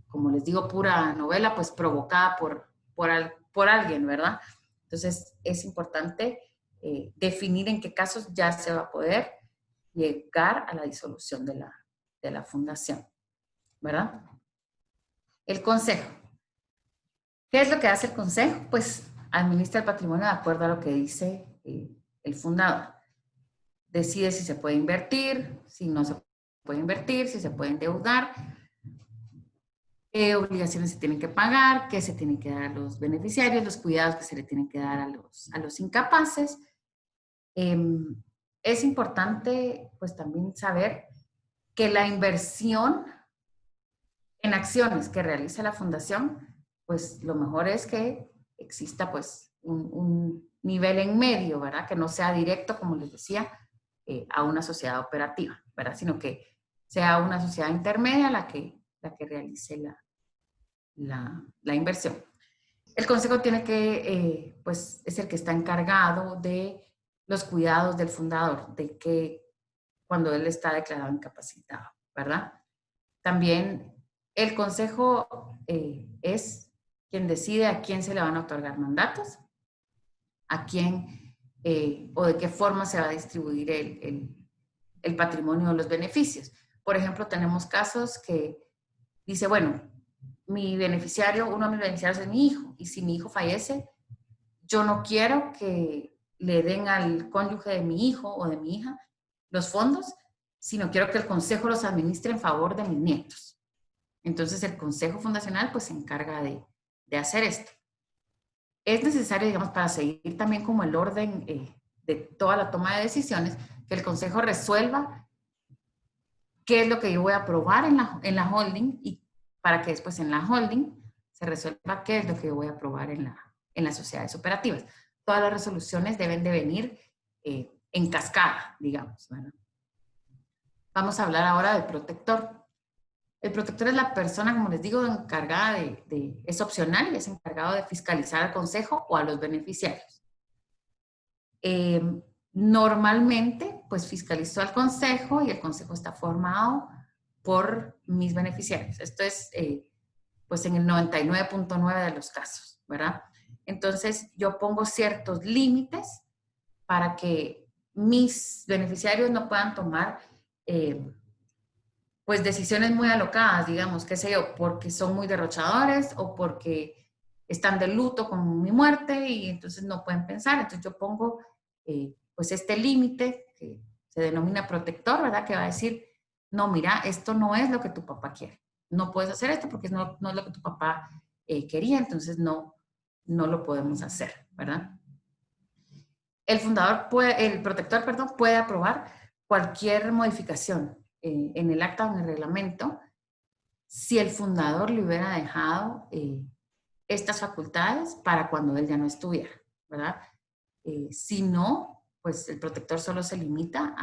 como les digo, pura novela, pues provocada por alguien, ¿verdad? Entonces es importante definir en qué casos ya se va a poder llegar a la disolución de la fundación, ¿verdad? El consejo. ¿Qué es lo que hace el consejo? Pues administra el patrimonio de acuerdo a lo que dice el fundador. Decide si se puede invertir, si no se puede invertir, si se puede endeudar, qué obligaciones se tienen que pagar, qué se tienen que dar a los beneficiarios, los cuidados que se le tienen que dar a los incapaces. Es importante, pues, también saber que la inversión en acciones que realiza la fundación, pues, lo mejor es que exista, pues, un nivel en medio, ¿verdad? Que no sea directo, como les decía, a una sociedad operativa, ¿verdad? Sino que sea una sociedad intermedia la que realice la inversión. El consejo tiene que, pues, es el que está encargado de los cuidados del fundador, de que cuando él está declarado incapacitado, ¿verdad? También el consejo es quien decide a quién se le van a otorgar mandatos, a quién o de qué forma se va a distribuir el patrimonio o los beneficios. Por ejemplo, tenemos casos que dice, bueno, mi beneficiario, uno de mis beneficiarios es mi hijo, y si mi hijo fallece, yo no quiero que le den al cónyuge de mi hijo o de mi hija los fondos, sino quiero que el consejo los administre en favor de mis nietos. Entonces el consejo fundacional pues se encarga de hacer esto. Es necesario, digamos, para seguir también como el orden de toda la toma de decisiones, que el consejo resuelva qué es lo que yo voy a aprobar en la holding, y para que después en la holding se resuelva qué es lo que yo voy a aprobar en las sociedades operativas. Todas las resoluciones deben de venir en cascada, digamos, ¿verdad? Vamos a hablar ahora del protector. El protector es la persona, como les digo, encargada es opcional y es encargado de fiscalizar al consejo o a los beneficiarios. Normalmente, pues fiscalizo al consejo y el consejo está formado por mis beneficiarios. Esto es, pues en el 99.9 de los casos, ¿verdad? Entonces, yo pongo ciertos límites para que mis beneficiarios no puedan tomar pues decisiones muy alocadas, digamos, qué sé yo, porque son muy derrochadores o porque están de luto con mi muerte y entonces no pueden pensar. Entonces yo pongo pues este límite que se denomina protector, ¿verdad? Que va a decir, no, mira, esto no es lo que tu papá quiere. No puedes hacer esto porque no es lo que tu papá quería, entonces no lo podemos hacer, ¿verdad? El protector, perdón, puede aprobar cualquier modificación en el acta o en el reglamento si el fundador le hubiera dejado estas facultades para cuando él ya no estuviera, ¿verdad? Si no, pues el protector solo se limita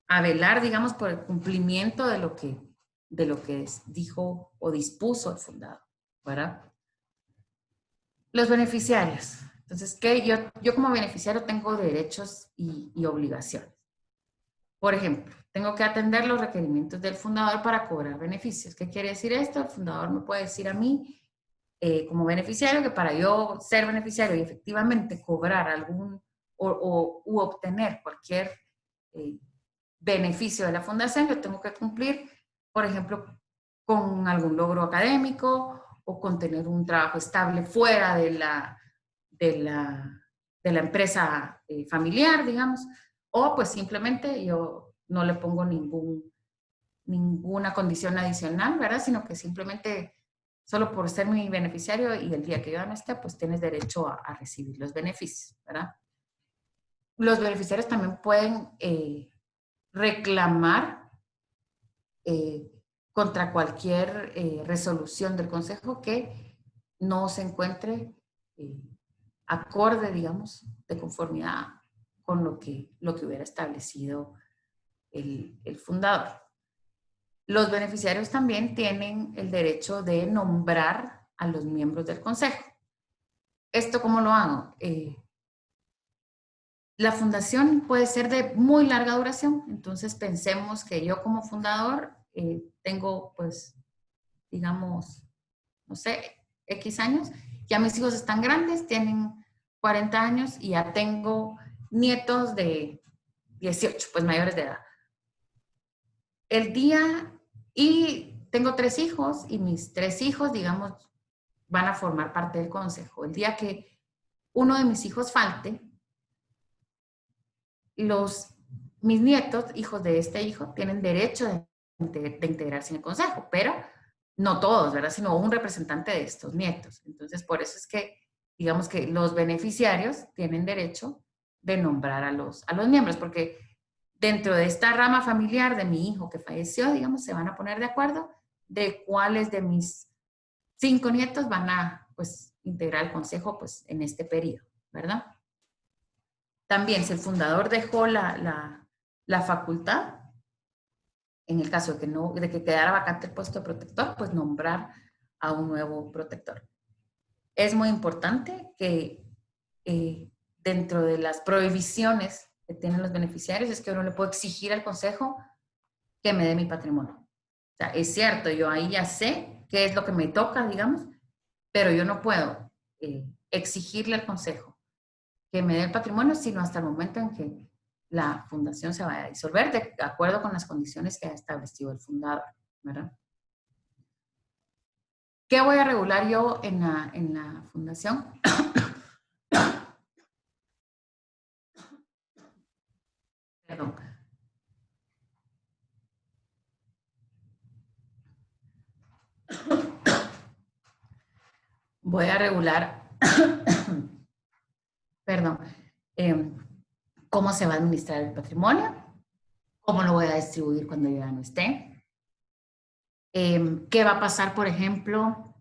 a velar, digamos, por el cumplimiento de lo que dijo o dispuso el fundador, ¿verdad? Los beneficiarios. Entonces, ¿qué? Yo como beneficiario tengo derechos y obligaciones. Por ejemplo, tengo que atender los requerimientos del fundador para cobrar beneficios. ¿Qué quiere decir esto? El fundador me puede decir a mí, como beneficiario, que para yo ser beneficiario y efectivamente cobrar algún u obtener cualquier beneficio de la fundación, yo tengo que cumplir, por ejemplo, con algún logro académico o con tener un trabajo estable fuera de la empresa familiar, digamos, o pues simplemente yo no le pongo ninguna condición adicional, ¿verdad? Sino que simplemente solo por ser mi beneficiario y el día que yo no esté, pues tienes derecho a recibir los beneficios, ¿verdad? Los beneficiarios también pueden reclamar contra cualquier resolución del Consejo que no se encuentre acorde, digamos, de conformidad con lo que hubiera establecido el fundador. Los beneficiarios también tienen el derecho de nombrar a los miembros del Consejo. ¿Esto cómo lo hago? La fundación puede ser de muy larga duración, entonces pensemos que yo como fundador tengo, pues, digamos, no sé, X años, ya mis hijos están grandes, tienen 40 años y ya tengo nietos de 18, pues mayores de edad. El día, y tengo 3 hijos y mis 3 hijos, digamos, van a formar parte del consejo. El día que uno de mis hijos falte, mis nietos, hijos de este hijo, tienen derecho de integrarse en el consejo, pero no todos, ¿verdad? Sino un representante de estos nietos. Entonces, por eso es que, digamos que los beneficiarios tienen derecho de nombrar a los miembros, porque dentro de esta rama familiar de mi hijo que falleció, digamos, se van a poner de acuerdo de cuáles de mis 5 nietos van a, pues, integrar el consejo, pues, en este periodo, ¿verdad? También, si el fundador dejó la facultad, en el caso de que quedara vacante el puesto de protector, pues nombrar a un nuevo protector. Es muy importante que dentro de las prohibiciones que tienen los beneficiarios es que uno le puede exigir al consejo que me dé mi patrimonio. O sea, es cierto, yo ahí ya sé qué es lo que me toca, digamos, pero yo no puedo exigirle al consejo que me dé el patrimonio, sino hasta el momento en que la fundación se vaya a disolver de acuerdo con las condiciones que ha establecido el fundador, ¿verdad? ¿Qué voy a regular yo en la fundación? Perdón. Voy a regular, perdón, cómo se va a administrar el patrimonio, cómo lo voy a distribuir cuando yo ya no esté, qué va a pasar, por ejemplo,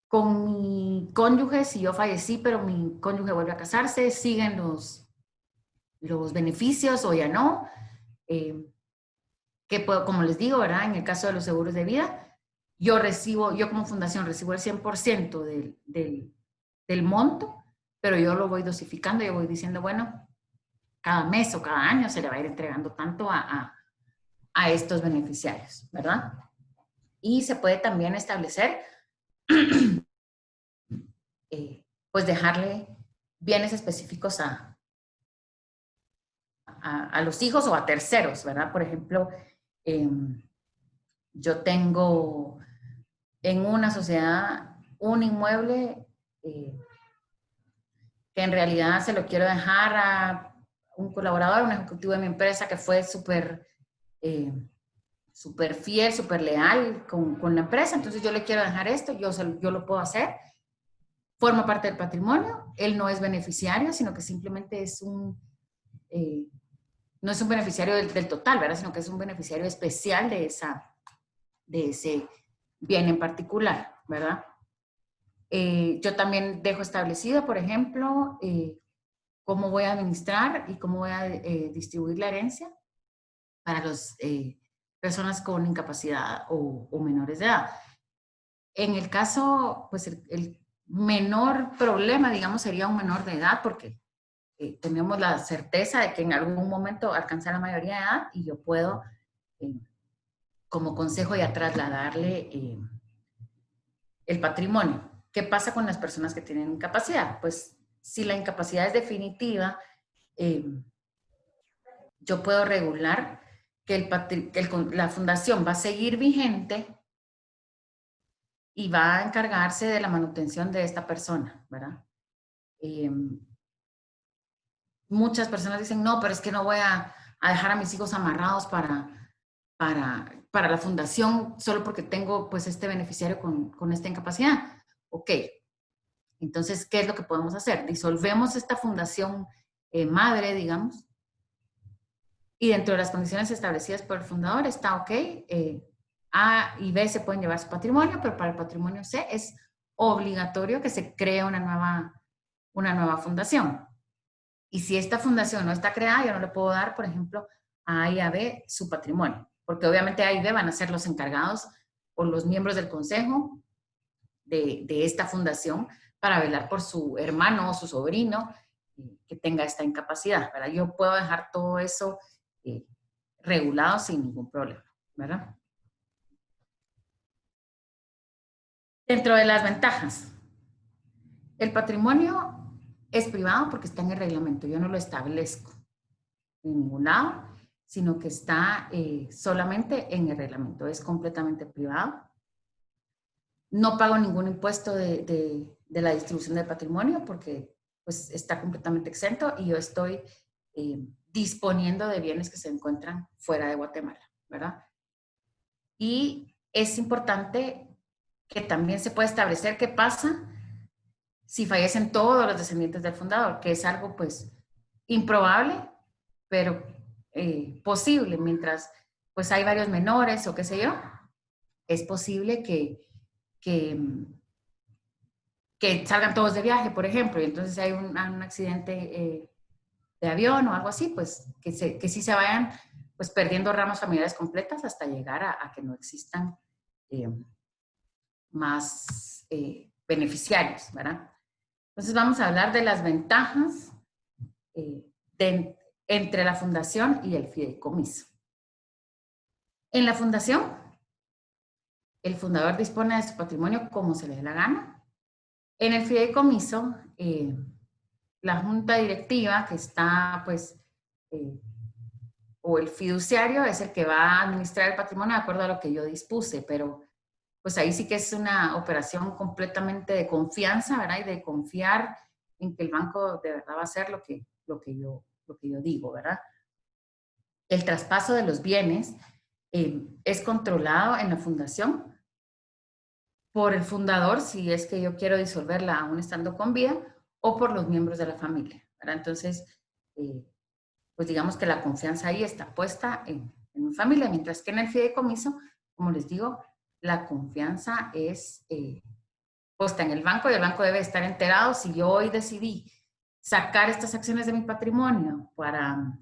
con mi cónyuge, si yo fallecí, pero mi cónyuge vuelve a casarse, siguen los beneficios o ya no. Que puedo, como les digo, ¿verdad? En el caso de los seguros de vida, yo como fundación recibo el 100% del monto, pero yo lo voy dosificando, yo voy diciendo, bueno, cada mes o cada año se le va a ir entregando tanto a estos beneficiarios, ¿verdad? Y se puede también establecer pues dejarle bienes específicos a los hijos o a terceros, ¿verdad? Por ejemplo, yo tengo en una sociedad un inmueble que en realidad se lo quiero dejar a un colaborador, un ejecutivo de mi empresa que fue súper fiel, súper leal con la empresa, entonces yo le quiero dejar esto, yo lo puedo hacer, forma parte del patrimonio, él no es beneficiario, sino que simplemente es no es un beneficiario del total, ¿verdad? Sino que es un beneficiario especial de ese bien en particular, ¿verdad? Yo también dejo establecido, por ejemplo, cómo voy a administrar y cómo voy a distribuir la herencia para las personas con incapacidad o menores de edad. En el caso, pues el menor problema, digamos, sería un menor de edad, porque tenemos la certeza de que en algún momento alcanza la mayoría de edad y yo puedo, como consejo, ya trasladarle el patrimonio. ¿Qué pasa con las personas que tienen incapacidad? Pues si la incapacidad es definitiva, yo puedo regular que la fundación va a seguir vigente y va a encargarse de la manutención de esta persona, ¿verdad? Muchas personas dicen, no, pero es que no voy a dejar a mis hijos amarrados para la fundación solo porque tengo pues este beneficiario con esta incapacidad. Ok, entonces, ¿qué es lo que podemos hacer? Disolvemos esta fundación madre, digamos, y dentro de las condiciones establecidas por el fundador está ok, A y B se pueden llevar su patrimonio, pero para el patrimonio C es obligatorio que se cree una nueva fundación. Y si esta fundación no está creada, yo no le puedo dar, por ejemplo, a A y a B su patrimonio, porque obviamente A y B van a ser los encargados o los miembros del consejo de esta fundación para velar por su hermano o su sobrino que tenga esta incapacidad, ¿verdad? Yo puedo dejar todo eso regulado sin ningún problema, ¿verdad? Dentro de las ventajas, el patrimonio es privado porque está en el reglamento, yo no lo establezco en ningún lado, sino que está solamente en el reglamento, es completamente privado. No pago ningún impuesto de la distribución del patrimonio porque pues, está completamente exento y yo estoy disponiendo de bienes que se encuentran fuera de Guatemala, ¿verdad? Y es importante que también se pueda establecer qué pasa si fallecen todos los descendientes del fundador, que es algo pues improbable, pero posible, mientras pues hay varios menores o qué sé yo, es posible que salgan todos de viaje, por ejemplo, y entonces hay un accidente de avión o algo así, pues que sí se vayan pues perdiendo ramas familiares completas hasta llegar a que no existan más beneficiarios, ¿verdad? Entonces vamos a hablar de las ventajas entre la fundación y el fideicomiso. En la fundación, el fundador dispone de su patrimonio como se le dé la gana. En el fideicomiso, la junta directiva que está, pues, o el fiduciario es el que va a administrar el patrimonio de acuerdo a lo que yo dispuse, pero pues ahí sí que es una operación completamente de confianza, ¿verdad? Y de confiar en que el banco de verdad va a hacer lo que yo digo, ¿verdad? El traspaso de los bienes es controlado en la fundación por el fundador, si es que yo quiero disolverla aún estando con vida, o por los miembros de la familia, ¿verdad? Entonces, pues digamos que la confianza ahí está puesta en mi familia, mientras que en el fideicomiso, como les digo, la confianza es puesta en el banco y el banco debe estar enterado si yo hoy decidí sacar estas acciones de mi patrimonio para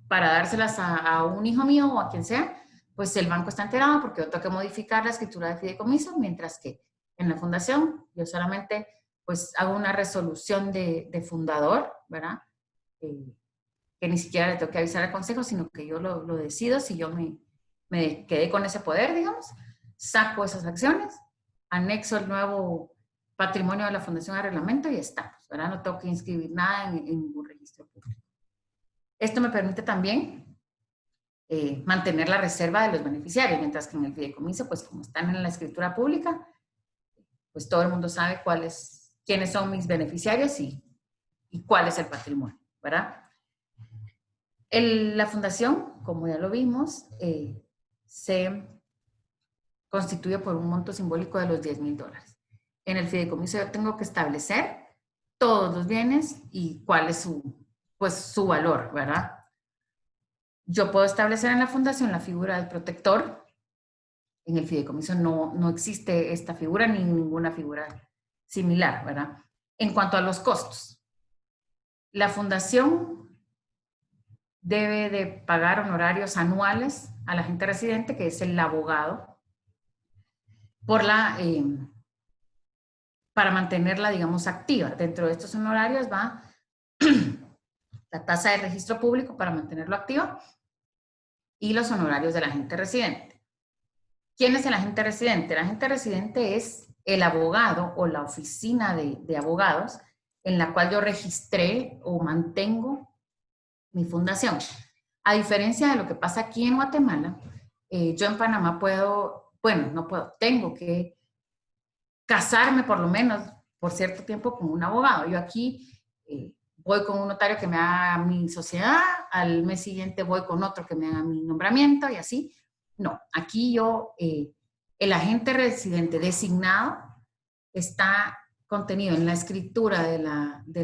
dárselas a un hijo mío o a quien sea, pues el banco está enterado porque yo tengo que modificar la escritura de fideicomiso, mientras que en la fundación yo solamente pues hago una resolución de fundador, ¿verdad? Que ni siquiera le tengo que avisar al consejo, sino que yo lo decido si yo me quedé con ese poder, digamos, saco esas acciones, anexo el nuevo patrimonio de la fundación al reglamento y estamos, ¿verdad? No tengo que inscribir nada en ningún registro público. Esto me permite también mantener la reserva de los beneficiarios, mientras que en el fideicomiso, pues como están en la escritura pública, pues todo el mundo sabe quiénes son mis beneficiarios y cuál es el patrimonio, ¿verdad? La fundación, como ya lo vimos, se constituye por un monto simbólico de los $10,000. En el fideicomiso yo tengo que establecer todos los bienes y cuál es su valor, ¿verdad? Yo puedo establecer en la fundación la figura del protector. En el fideicomiso no existe esta figura ni ninguna figura similar, ¿verdad? En cuanto a los costos, la fundación debe de pagar honorarios anuales al agente residente, que es el abogado, para mantenerla, digamos, activa. Dentro de estos honorarios va la tasa de registro público para mantenerlo activo y los honorarios del agente residente. ¿Quién es el agente residente? El agente residente es el abogado o la oficina de abogados en la cual yo registré o mantengo mi fundación. A diferencia de lo que pasa aquí en Guatemala, yo en Panamá tengo que casarme por lo menos por cierto tiempo con un abogado. Yo aquí voy con un notario que me haga mi sociedad, al mes siguiente voy con otro que me haga mi nombramiento y así. No, aquí el agente residente designado está contenido en la escritura de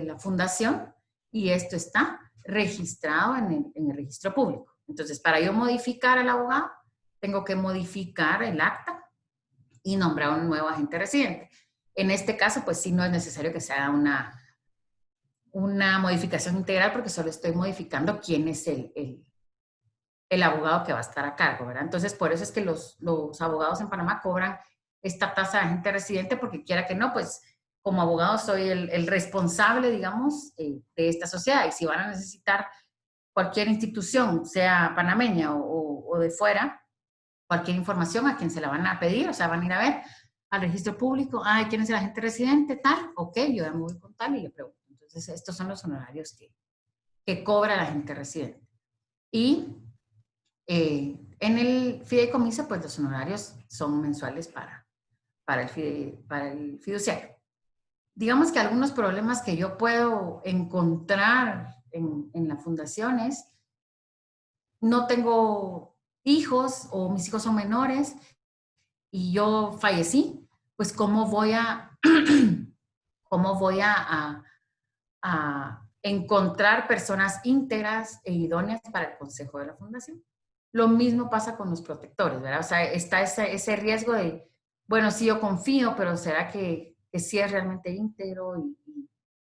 la fundación y esto está registrado en el registro público. Entonces, para yo modificar al abogado, tengo que modificar el acta y nombrar un nuevo agente residente. En este caso, pues sí, no es necesario que se haga una modificación integral porque solo estoy modificando quién es el abogado que va a estar a cargo, ¿verdad? Entonces, por eso es que los abogados en Panamá cobran esta tasa de agente residente porque quiera que no, pues como abogado soy el responsable, digamos, de esta sociedad y si van a necesitar cualquier institución, sea panameña o de fuera, cualquier información a quien se la van a pedir, o sea, van a ir a ver al registro público, ¿quién es el agente residente? Tal, ok, yo ya me voy con tal y le pregunto. Entonces, estos son los honorarios que cobra el agente residente. Y en el fideicomiso, pues los honorarios son mensuales para el fiduciario. Digamos que algunos problemas que yo puedo encontrar en la fundación es, no tengo hijos o mis hijos son menores y yo fallecí, pues ¿cómo voy a encontrar personas íntegras e idóneas para el consejo de la fundación? Lo mismo pasa con los protectores, ¿verdad? O sea, está ese riesgo de, bueno, sí yo confío, pero ¿será que sí es realmente íntegro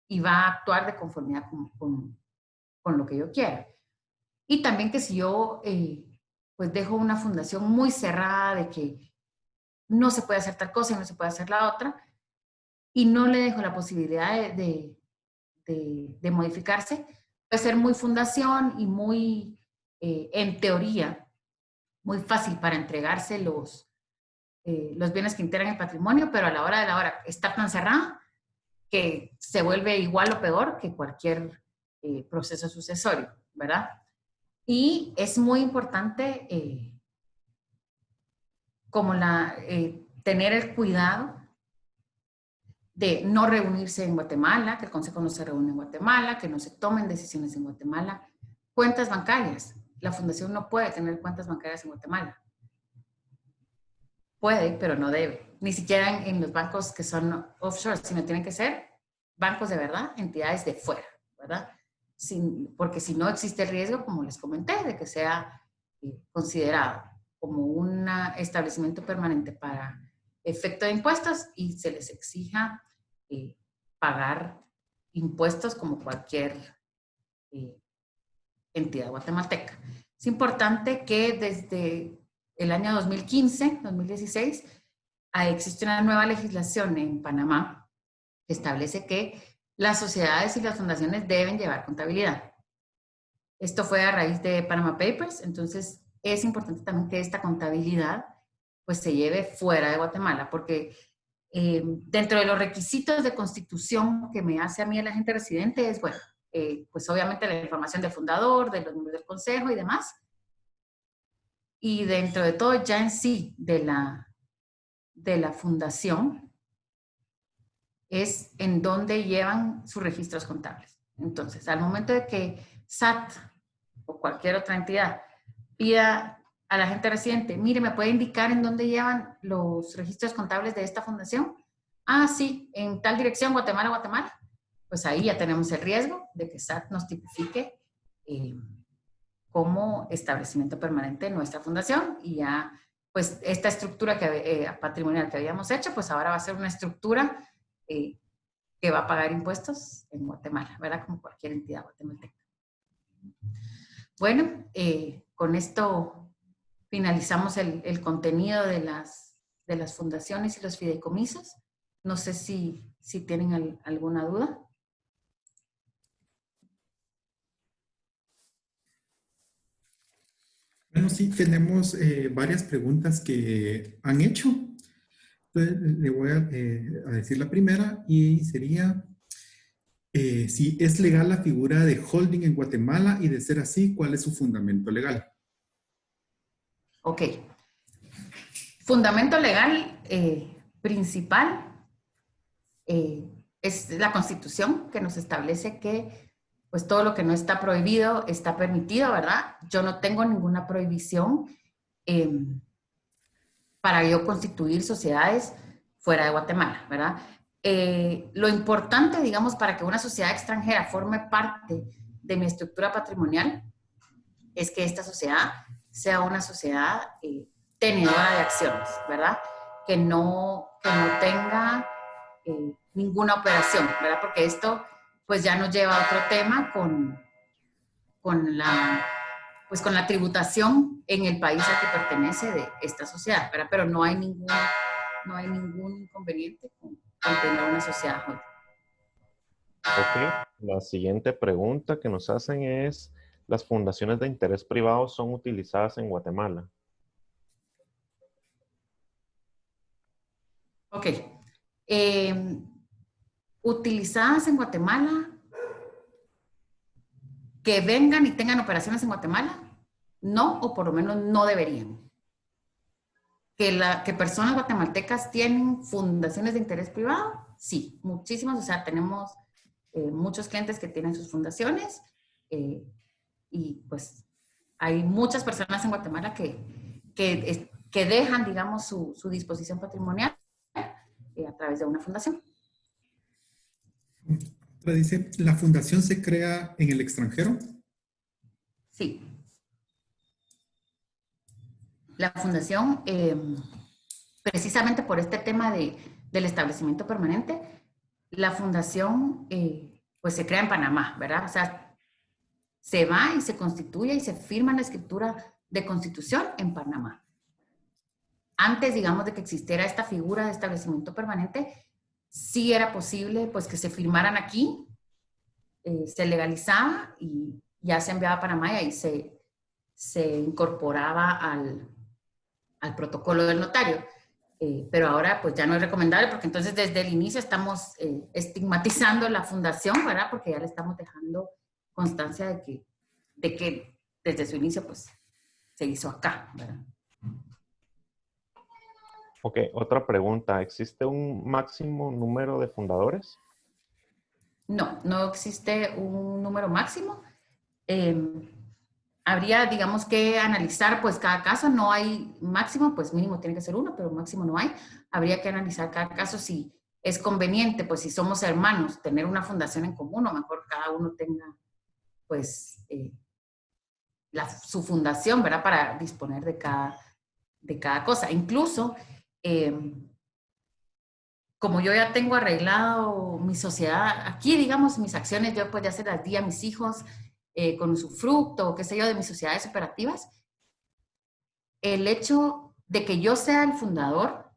y va a actuar de conformidad con lo que yo quiera? Y también que si yo pues dejo una fundación muy cerrada de que no se puede hacer tal cosa y no se puede hacer la otra, y no le dejo la posibilidad de modificarse, puede ser muy fundación y muy, en teoría, muy fácil para entregarse los bienes que integran el patrimonio, pero a la hora de la hora está tan cerrada que se vuelve igual o peor que cualquier proceso sucesorio, ¿verdad? Y es muy importante tener el cuidado de no reunirse en Guatemala, que el consejo no se reúne en Guatemala, que no se tomen decisiones en Guatemala. Cuentas bancarias. La fundación no puede tener cuentas bancarias en Guatemala. Puede, pero no debe. Ni siquiera en los bancos que son offshore, sino tienen que ser bancos de verdad, entidades de fuera, ¿verdad? Porque si no existe el riesgo, como les comenté, de que sea considerado como un establecimiento permanente para efecto de impuestos y se les exija pagar impuestos como cualquier entidad guatemalteca. Es importante que desde el año 2015, 2016, existe una nueva legislación en Panamá que establece que las sociedades y las fundaciones deben llevar contabilidad. Esto fue a raíz de Panama Papers, entonces es importante también que esta contabilidad pues se lleve fuera de Guatemala, porque Dentro de los requisitos de constitución que me hace a mí el agente residente es, bueno, pues obviamente la información del fundador, de los miembros del consejo y demás. Y dentro de todo ya en sí de la fundación es en donde llevan sus registros contables. Entonces, al momento de que SAT o cualquier otra entidad pida a la gente residente, mire, ¿me puede indicar en dónde llevan los registros contables de esta fundación? Ah, sí, en tal dirección, Guatemala, Guatemala. Pues ahí ya tenemos el riesgo de que SAT nos tipifique como establecimiento permanente de nuestra fundación y ya, pues esta estructura patrimonial que habíamos hecho, pues ahora va a ser una estructura que va a pagar impuestos en Guatemala, ¿verdad? Como cualquier entidad guatemalteca. Bueno, con esto finalizamos el contenido de las fundaciones y los fideicomisos. No sé si tienen alguna duda. Bueno, sí, tenemos varias preguntas que han hecho. Entonces, le voy a decir la primera y sería si es legal la figura de holding en Guatemala y de ser así, ¿cuál es su fundamento legal? Ok. Fundamento legal principal es la Constitución, que nos establece que pues todo lo que no está prohibido está permitido, ¿verdad? Yo no tengo ninguna prohibición para yo constituir sociedades fuera de Guatemala, ¿verdad? Lo importante, digamos, para que una sociedad extranjera forme parte de mi estructura patrimonial es que esta sociedad sea una sociedad tenedora de acciones, ¿verdad? Que no tenga ninguna operación, ¿verdad? Porque esto pues ya nos lleva a otro tema con la tributación en el país al que pertenece de esta sociedad, ¿verdad? Pero no hay ningún inconveniente con tener una sociedad holding. Ok, la siguiente pregunta que nos hacen es, ¿las fundaciones de interés privado son utilizadas en Guatemala? Ok. Utilizadas en Guatemala, que vengan y tengan operaciones en Guatemala, no, o por lo menos no deberían. Que personas guatemaltecas tienen fundaciones de interés privado, sí, muchísimas, o sea, tenemos muchos clientes que tienen sus fundaciones y pues hay muchas personas en Guatemala que dejan, digamos, su disposición patrimonial a través de una fundación. Otra dice, ¿la fundación se crea en el extranjero? Sí. La fundación, precisamente por este tema del establecimiento permanente, la fundación pues se crea en Panamá, ¿verdad? O sea, se va y se constituye y se firma la escritura de constitución en Panamá. Antes, digamos, de que existiera esta figura de establecimiento permanente, sí era posible pues que se firmaran aquí, se legalizaba y ya se enviaba a Panamá y ahí se incorporaba al protocolo del notario. Pero ahora pues ya no es recomendable porque entonces desde el inicio estamos estigmatizando la fundación, ¿verdad? Porque ya le estamos dejando constancia de que desde su inicio pues se hizo acá, ¿verdad? Ok, otra pregunta. ¿Existe un máximo número de fundadores? No existe un número máximo. Habría, digamos, que analizar pues cada caso, no hay máximo, pues mínimo tiene que ser uno, pero máximo no hay. Habría que analizar cada caso si es conveniente, pues si somos hermanos, tener una fundación en común o mejor cada uno tenga pues su fundación, ¿verdad? Para disponer de cada cosa. Incluso, como yo ya tengo arreglado mi sociedad aquí, digamos, mis acciones, yo pues ya se las di a mis hijos, con usufructo o qué sé yo de mis sociedades operativas, el hecho de que yo sea el fundador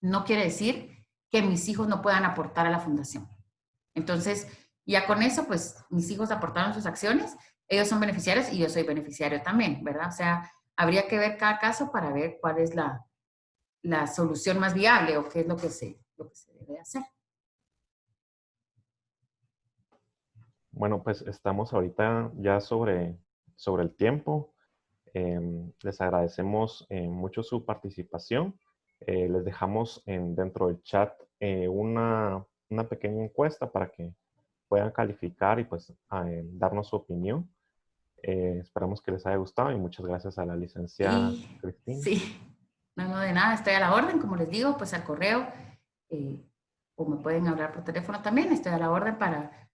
no quiere decir que mis hijos no puedan aportar a la fundación. Entonces, ya con eso, pues mis hijos aportaron sus acciones, ellos son beneficiarios y yo soy beneficiario también, ¿verdad? O sea, habría que ver cada caso para ver cuál es la solución más viable o qué es lo que lo que se debe hacer. Bueno, pues estamos ahorita ya sobre el tiempo. Les agradecemos mucho su participación. Les dejamos dentro del chat una pequeña encuesta para que puedan calificar y pues darnos su opinión. Esperamos que les haya gustado y muchas gracias a la licenciada Cristina. Sí, no, de nada, estoy a la orden, como les digo, pues al correo, o me pueden hablar por teléfono también, estoy a la orden para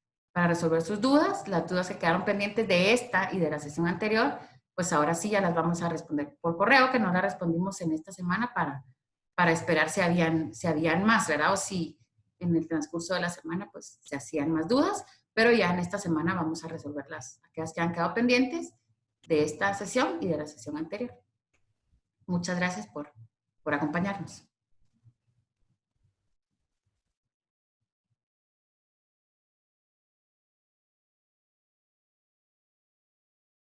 resolver sus dudas. Las dudas que quedaron pendientes de esta y de la sesión anterior, pues ahora sí ya las vamos a responder por correo, que no las respondimos en esta semana para esperar si habían más, ¿verdad? O si en el transcurso de la semana pues se hacían más dudas, pero ya en esta semana vamos a resolver aquellas que han quedado pendientes de esta sesión y de la sesión anterior. Muchas gracias por acompañarnos.